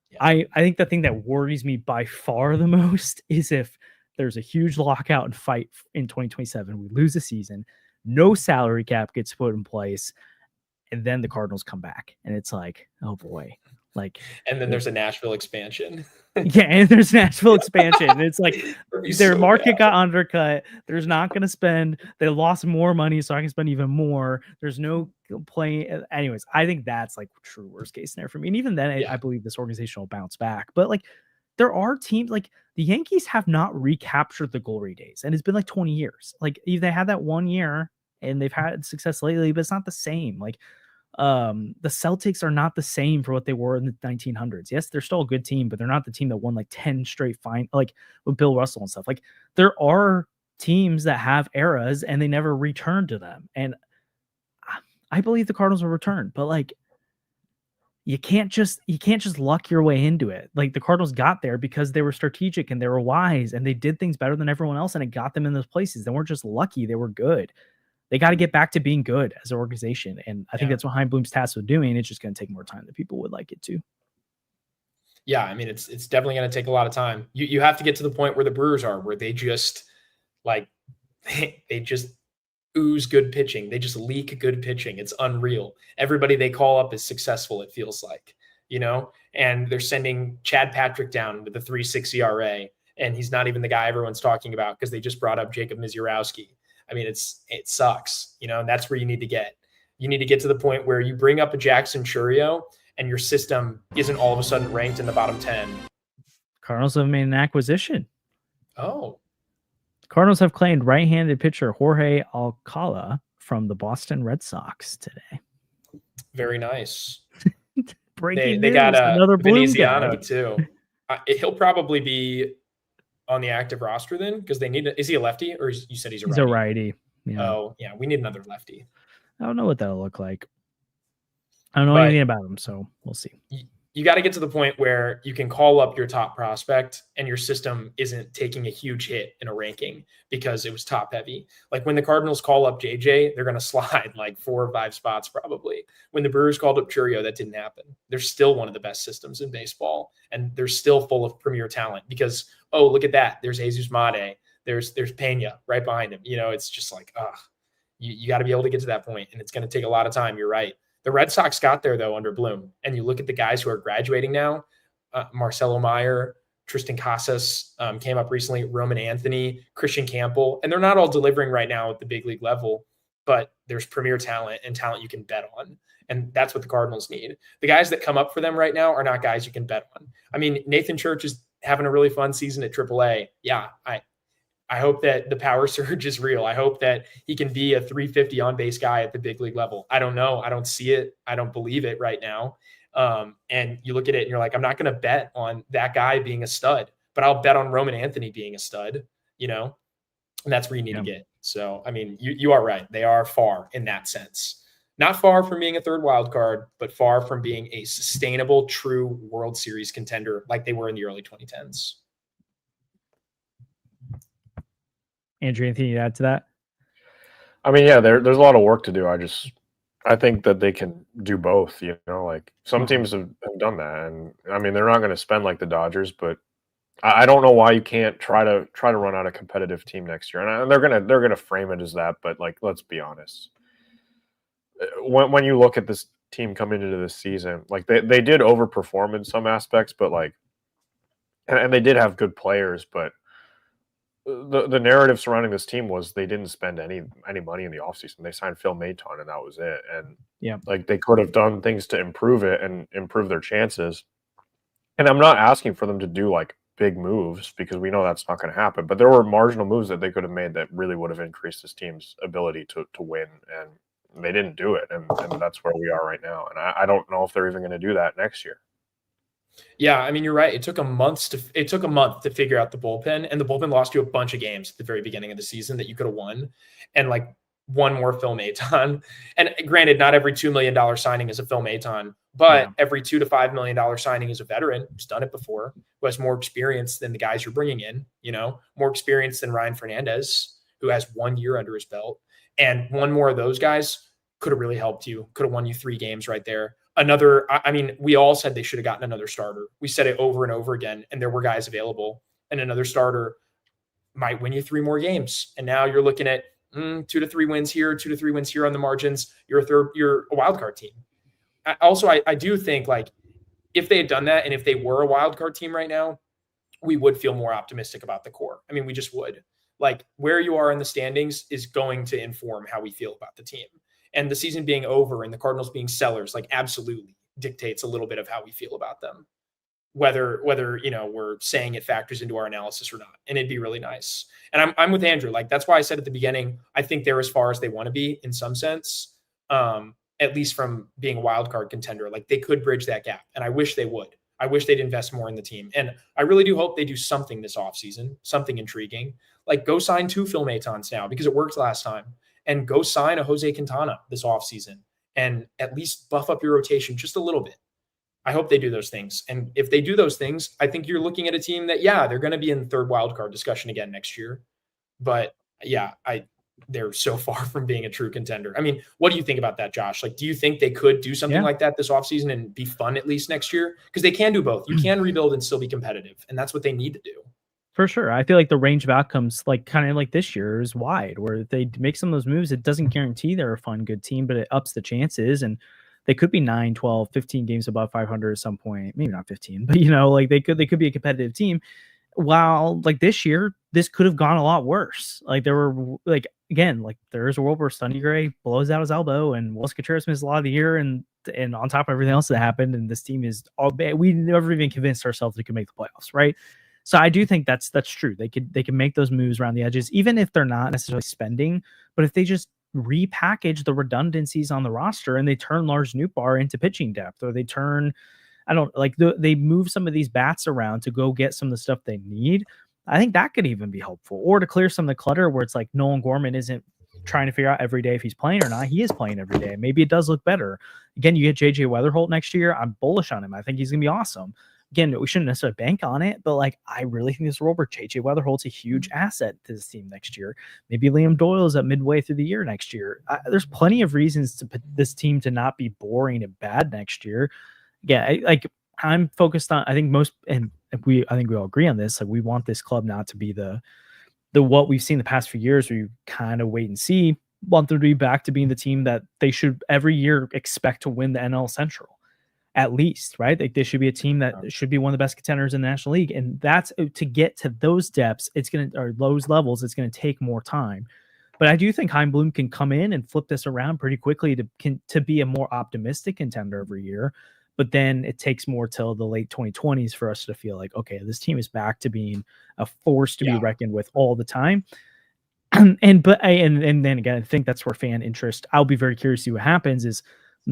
Yeah. I think the thing that worries me by far the most is if there's a huge lockout and fight in 2027, we lose the season, no salary cap gets put in place, and then the Cardinals come back, and it's like, oh boy. Like, and then there's a Nashville expansion. Yeah, and there's Nashville expansion. It's like their market got undercut. There's not going to spend. They lost more money, so I can spend even more. There's no play. Anyways, I think that's like true worst case scenario for me. And even then, I believe this organization will bounce back. But like, there are teams like the Yankees have not recaptured the glory days, and it's been like 20 years. Like they had that 1 year, and they've had success lately, but it's not the same. Like, the Celtics are not the same for what they were in the 1900s. Yes, they're still a good team, but they're not the team that won like 10 straight like with Bill Russell and stuff. Like there are teams that have eras and they never return to them. And I believe the Cardinals will return, but like you can't just luck your way into it. Like the Cardinals got there because they were strategic and they were wise and they did things better than everyone else, and it got them in those places. They weren't just lucky, they were good. They got to get back to being good as an organization. And I think that's what Chaim Bloom's tasked with doing. It's just going to take more time than people would like it to. Yeah, I mean, it's definitely going to take a lot of time. You have to get to the point where the Brewers are, where they just like they just ooze good pitching. They just leak good pitching. It's unreal. Everybody they call up is successful, it feels like, and they're sending Chad Patrick down with a 3.6 ERA, and he's not even the guy everyone's talking about because they just brought up Jacob Misiorowski. I mean, it sucks, and that's where you need to get. You need to get to the point where you bring up a Jackson Chourio and your system isn't all of a sudden ranked in the bottom 10. Cardinals have made an acquisition. Oh. Cardinals have claimed right-handed pitcher Jorge Alcala from the Boston Red Sox today. Very nice. Breaking they news, got another Veneziano too. He'll probably be on the active roster then, because they need is he a lefty, or you said he's a righty? He's a righty. Yeah. Oh yeah, we need another lefty. I don't know what that'll look like. I don't know anything about him, so we'll see. You got to get to the point where you can call up your top prospect and your system isn't taking a huge hit in a ranking because it was top heavy. Like when the Cardinals call up JJ, they're going to slide like 4 or 5 spots probably. When the Brewers called up Chourio, that didn't happen. They're still one of the best systems in baseball, and they're still full of premier talent because, oh, look at that. There's Jesus Mate. There's Pena right behind him. It's just like, you got to be able to get to that point, and it's going to take a lot of time. You're right. The Red Sox got there, though, under Bloom. And you look at the guys who are graduating now, Marcelo Meyer, Tristan Casas came up recently, Roman Anthony, Christian Campbell. And they're not all delivering right now at the big league level, but there's premier talent and talent you can bet on. And that's what the Cardinals need. The guys that come up for them right now are not guys you can bet on. I mean, Nathan Church is having a really fun season at AAA. Yeah, I hope that the power surge is real. I hope that he can be a 350 on-base guy at the big league level. I don't know. I don't see it. I don't believe it right now. And you look at it and you're like, I'm not going to bet on that guy being a stud, but I'll bet on Roman Anthony being a stud, and that's where you need to get. So, I mean, you are right. They are far in that sense. Not far from being a third wild card, but far from being a sustainable, true World Series contender like they were in the early 2010s. Andrew, anything to add to that? I mean, yeah, there's a lot of work to do. I think that they can do both, like some teams have done that. And I mean, they're not going to spend like the Dodgers, but I don't know why you can't try to run out a competitive team next year. And they're going to frame it as that, but like, let's be honest. When you look at this team coming into this season, like they did overperform in some aspects, but like, and they did have good players, but the narrative surrounding this team was they didn't spend any money in the offseason. They signed Phil Maton and that was it. And like they could have done things to improve it and improve their chances. And I'm not asking for them to do like big moves because we know that's not going to happen. But there were marginal moves that they could have made that really would have increased this team's ability to win, and they didn't do it. And that's where we are right now. And I don't know if they're even going to do that next year. Yeah, I mean, you're right. It took a month to figure out the bullpen, and the bullpen lost you a bunch of games at the very beginning of the season that you could have won, and like one more Phil Maton. And granted, not every $2 million signing is a Phil Maton, but every $2 to $5 million signing is a veteran who's done it before, who has more experience than the guys you're bringing in. More experience than Ryan Fernandez, who has 1 year under his belt, and one more of those guys could have really helped you. Could have won you 3 games right there. We all said they should have gotten another starter. We said it over and over again, and there were guys available, and another starter might win you 3 more games. And now you're looking at 2 to 3 wins here, 2 to 3 wins here on the margins. You're a wild card team. I do think like if they had done that and if they were a wild card team right now, we would feel more optimistic about the core. I mean, we just would. Like where you are in the standings is going to inform how we feel about the team. And the season being over and the Cardinals being sellers, like absolutely dictates a little bit of how we feel about them. Whether we're saying it factors into our analysis or not. And it'd be really nice. And I'm with Andrew. Like that's why I said at the beginning, I think they're as far as they want to be in some sense, at least from being a wild card contender. Like they could bridge that gap. And I wish they would. I wish they'd invest more in the team. And I really do hope they do something this offseason, something intriguing. Like go sign 2 Phil Matons now because it worked last time. And go sign a Jose Quintana this offseason and at least buff up your rotation just a little bit. I hope they do those things. And if they do those things, I think you're looking at a team that, they're going to be in the third wildcard discussion again next year. But they're so far from being a true contender. I mean, what do you think about that, Josh? Like, do you think they could do something like that this offseason and be fun at least next year? Because they can do both. You can rebuild and still be competitive. And that's what they need to do. For sure. I feel like the range of outcomes, like kind of like this year, is wide, where if they make some of those moves, it doesn't guarantee they're a fun, good team, but it ups the chances. And they could be 9, 12, 15 games above 500 at some point. Maybe not 15, but like they could be a competitive team. While like this year, this could have gone a lot worse. Like there were like, again, like there's a world where Sonny Gray blows out his elbow and Willis Contreras missed a lot of the year. And on top of everything else that happened, and this team is all bad. We never even convinced ourselves they could make the playoffs. Right. So I do think that's true. They can make those moves around the edges, even if they're not necessarily spending, but if they just repackage the redundancies on the roster and they turn Lars Nootbaar into pitching depth, or they turn, they move some of these bats around to go get some of the stuff they need. I think that could even be helpful, or to clear some of the clutter where it's like Nolan Gorman isn't trying to figure out every day if he's playing or not. He is playing every day. Maybe it does look better. Again, you get JJ Weatherholt next year. I'm bullish on him. I think he's going to be awesome. Again, we shouldn't necessarily bank on it, but like I really think this role where JJ Weatherholt's a huge asset to this team next year. Maybe Liam Doyle's at midway through the year next year. There's plenty of reasons to put this team to not be boring and bad next year. Yeah, I'm focused on. I think we all agree on this. Like we want this club not to be the what we've seen the past few years, where you kind of wait and see. Want them to be back to being the team that they should every year expect to win the NL Central. At least, right? Like they should be a team that should be one of the best contenders in the National League. And that's to get to those depths, or those levels, it's going to take more time. But I do think Chaim Bloom can come in and flip this around pretty quickly to be a more optimistic contender every year. But then it takes more till the late 2020s for us to feel like, okay, this team is back to being a force to be reckoned with all the time. And then again, I think that's where fan interest, I'll be very curious to see what happens is,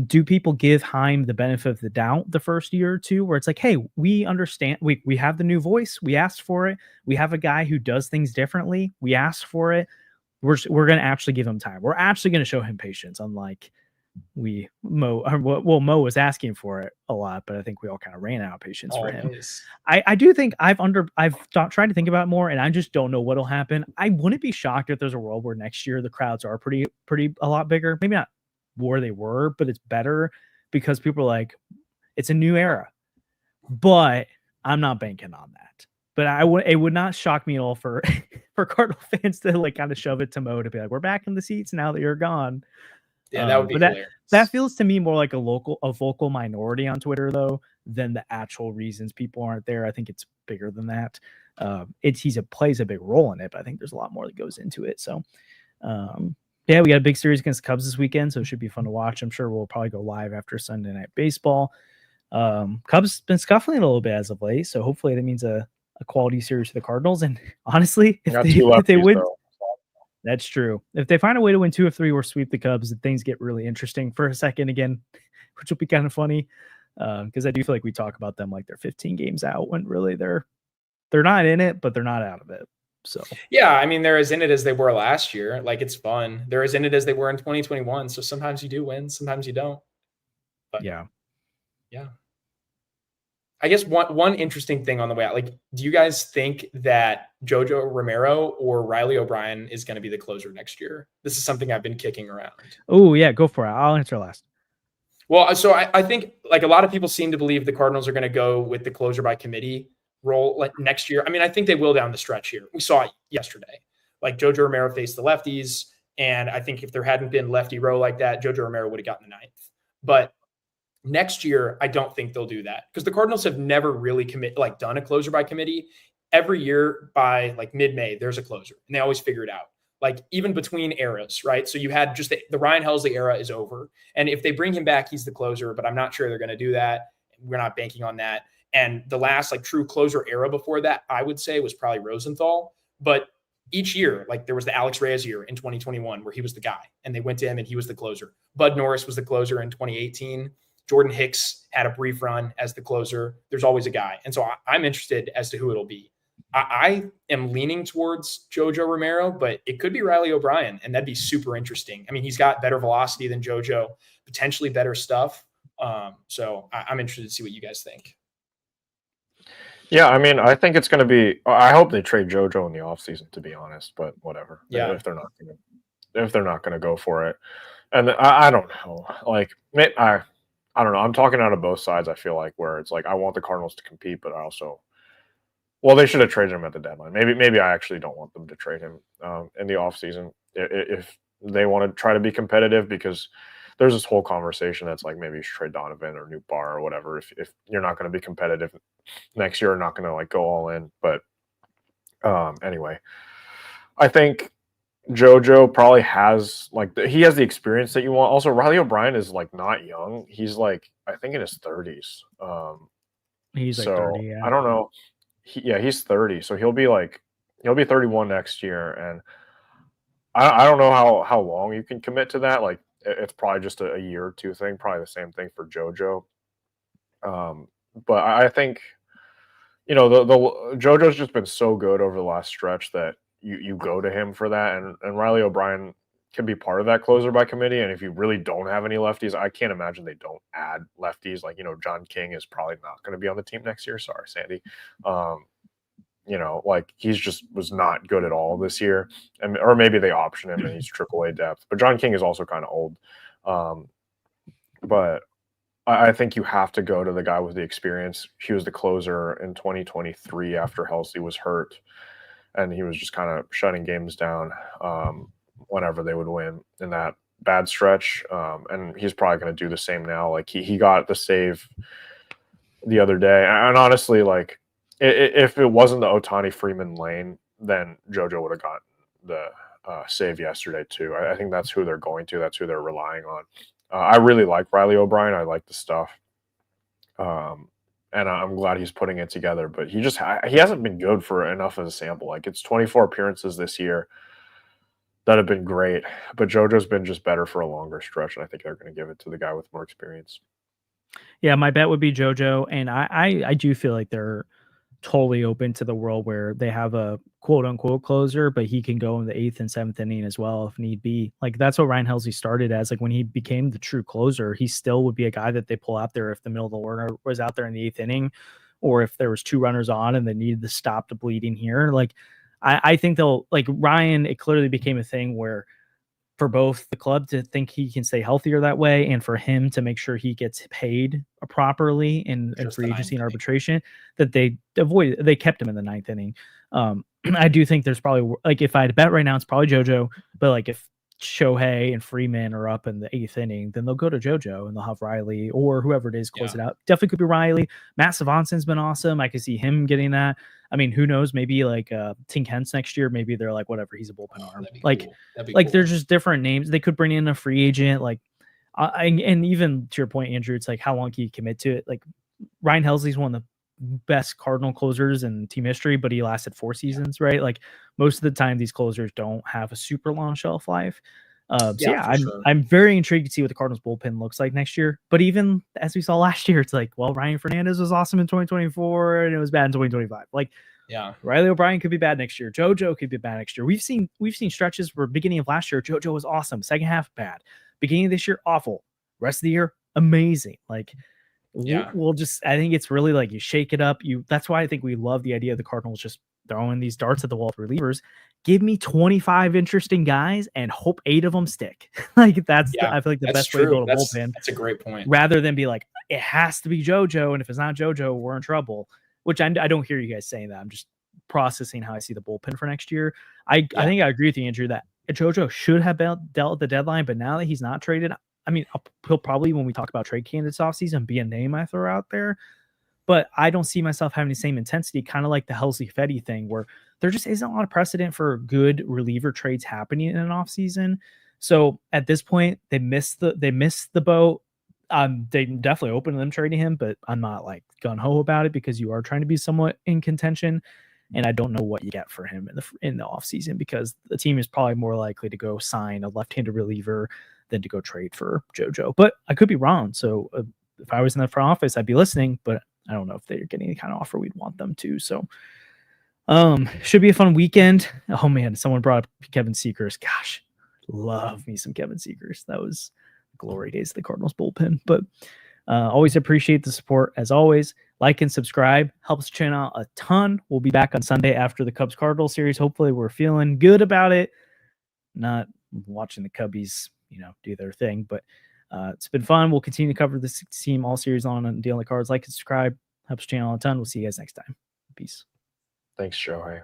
do people give Chaim the benefit of the doubt the first year or two, where it's like, hey, we understand, we have the new voice, we asked for it, we have a guy who does things differently, we asked for it, we're going to actually give him time, we're actually going to show him patience, unlike Mo was asking for it a lot, but I think we all kind of ran out of patience for him. I do think I've tried to think about it more, and I just don't know what'll happen. I wouldn't be shocked if there's a world where next year the crowds are pretty a lot bigger, maybe not where they were, but it's better because people are like, it's a new era. But I'm not banking on that. But it would not shock me at all for Cardinal fans to like kind of shove it to Mo to be like, we're back in the seats now that you're gone. Yeah, that would be hilarious. That feels to me more like a vocal minority on Twitter though than the actual reasons people aren't there. I think it's bigger than that. He plays a big role in it, but I think there's a lot more that goes into it. So yeah, we got a big series against the Cubs this weekend, so it should be fun to watch. I'm sure we'll probably go live after Sunday Night Baseball. Cubs been scuffling a little bit as of late, so hopefully that means a a quality series for the Cardinals. And honestly, if they win, that's true. If they find a way to win 2 of 3 or sweep the Cubs, things get really interesting for a second again, which will be kind of funny. Because I do feel like we talk about them like they're 15 games out when really they're not in it, but they're not out of it. So yeah, I mean, they're as in it as they were last year. Like, it's fun. They're as in it as they were in 2021. So sometimes you do win, sometimes you don't. But yeah. I guess one interesting thing on the way out, like, do you guys think that JoJo Romero or Riley O'Brien is going to be the closer next year? This is something I've been kicking around. Oh yeah, go for it. I'll answer last. Well, so I think like a lot of people seem to believe the Cardinals are going to go with the closer by committee role like next year. I mean, I think they will down the stretch here. We saw it yesterday. Like, JoJo Romero faced the lefties, and I think if there hadn't been lefty row like that, JoJo Romero would have gotten the 9th. But next year, I don't think they'll do that because the Cardinals have never really done a closer by committee. Every year by like mid-May, there's a closer, and they always figure it out. Like, even between eras, right? So you had just the Ryan Helsley era is over. And if they bring him back, he's the closer, but I'm not sure they're going to do that. We're not banking on that. And the last like true closer era before that, I would say, was probably Rosenthal. But each year, like, there was the Alex Reyes year in 2021 where he was the guy and they went to him and he was the closer. Bud Norris was the closer in 2018. Jordan Hicks had a brief run as the closer. There's always a guy. And so I'm interested as to who it'll be. I am leaning towards JoJo Romero, but it could be Riley O'Brien, and that'd be super interesting. I mean, he's got better velocity than JoJo, potentially better stuff. So I'm interested to see what you guys think. Yeah, I mean, I think it's going to be. I hope they trade JoJo in the offseason, to be honest. But whatever. Yeah. If they're not going to go for it, and I don't know. Like, I don't know. I'm talking out of both sides. I feel like where it's like I want the Cardinals to compete, but I also. Well, they should have traded him at the deadline. Maybe I actually don't want them to trade him in the offseason if they want to try to be competitive, because there's this whole conversation that's like maybe you should trade Donovan or Newt Barr or whatever if you're not going to be competitive next year, or not going to like go all in. But anyway, I think JoJo probably has he has the experience that you want. Also, Riley O'Brien is like not young. He's like I think in his 30s. He's like 30. Yeah. I don't know. He's 30, so he'll be 31 next year, and I don't know how long you can commit to that. Like, it's probably just a year or two thing, probably the same thing for JoJo. But I think, the JoJo's just been so good over the last stretch that you go to him for that, and Riley O'Brien can be part of that closer by committee. And if you really don't have any lefties, I can't imagine they don't add lefties. Like, John King is probably not going to be on the team next year. Sorry, Sandy. He's just was not good at all this year. Or maybe they option him and he's AAA depth. But John King is also kind of old. But I think you have to go to the guy with the experience. He was the closer in 2023 after Helsley was hurt. And he was just kind of shutting games down whenever they would win in that bad stretch. And he's probably going to do the same now. Like, he got the save the other day. And honestly, like, if it wasn't the Ohtani Freeman lane, then JoJo would have gotten the save yesterday too. I think that's who they're going to. That's who they're relying on. I really like Riley O'Brien. I like the stuff. And I'm glad he's putting it together. But he hasn't been good for enough of a sample. Like, it's 24 appearances this year that have been great. But JoJo's been just better for a longer stretch, and I think they're going to give it to the guy with more experience. Yeah, my bet would be JoJo, and I do feel like they're totally open to the world where they have a quote unquote closer, but he can go in the 8th and 7th inning as well if need be. Like, that's what Ryan Helsley started as. Like, when he became the true closer, he still would be a guy that they pull out there if the middle of the order was out there in the 8th inning, or if there was 2 runners on and they needed to stop the bleeding here. Like, I think they'll, like, Ryan, it clearly became a thing where for both the club to think he can stay healthier that way, and for him to make sure he gets paid properly in free agency and arbitration, that they kept him in the 9th inning. I do think there's probably, like, if I had to bet right now, it's probably JoJo, but like if Shohei and Freeman are up in the 8th inning, then they'll go to JoJo and they'll have Riley or whoever it is close it out. Definitely could be Riley. Matt Savanson's been awesome. I could see him getting that. I mean, who knows? Maybe like Tink Hence next year. Maybe they're like, whatever, he's a bullpen arm. Like, cool. They're just different names. They could bring in a free agent. Like, and even to your point, Andrew, it's like, how long can you commit to it? Like, Ryan Helsley's one of the best Cardinal closers in team history, but he lasted 4 seasons, right? Like most of the time, these closers don't have a super long shelf life. I'm very intrigued to see what the Cardinals bullpen looks like next year. But even as we saw last year, it's like, well, Ryan Fernandez was awesome in 2024 and it was bad in 2025. Like, yeah, Riley O'Brien could be bad next year. JoJo could be bad next year. We've seen stretches where beginning of last year, JoJo was awesome. Second half, bad. Beginning of this year, awful. Rest of the year, amazing. Like, we'll just, I think it's really like you shake it up. That's why I think we love the idea of the Cardinals just throwing these darts at the wall of relievers. Give me 25 interesting guys and hope 8 of them stick. Like I feel like the best way to build a bullpen. That's a great point. Rather than be like, it has to be JoJo, and if it's not JoJo, we're in trouble. Which I don't hear you guys saying that. I'm just processing how I see the bullpen for next year. I think I agree with you, Andrew, that JoJo should have dealt at the deadline, but now that he's not traded, I mean, he'll probably, when we talk about trade candidates offseason, be a name I throw out there. But I don't see myself having the same intensity, kind of like the Helsley Fetty thing, where there just isn't a lot of precedent for good reliever trades happening in an offseason. So at this point, they missed the boat. They definitely open to them trading him, but I'm not like gung-ho about it because you are trying to be somewhat in contention. And I don't know what you get for him in the offseason because the team is probably more likely to go sign a left-handed reliever than to go trade for JoJo. But I could be wrong. So if I was in the front office, I'd be listening, but I don't know if they're getting any kind of offer we'd want them to. So should be a fun weekend. Oh man, someone brought up Kevin Seekers. Gosh, love me some Kevin Seekers. That was glory days of the Cardinals bullpen. But always appreciate the support as always. Like and subscribe helps the channel a ton. We'll be back on Sunday after the Cubs Cardinals series. Hopefully we're feeling good about it. Not watching the Cubbies, do their thing, but it's been fun. We'll continue to cover this team all series long and deal on the cards. Like and subscribe helps the channel a ton. We'll see you guys next time. Peace. Thanks, Shohei.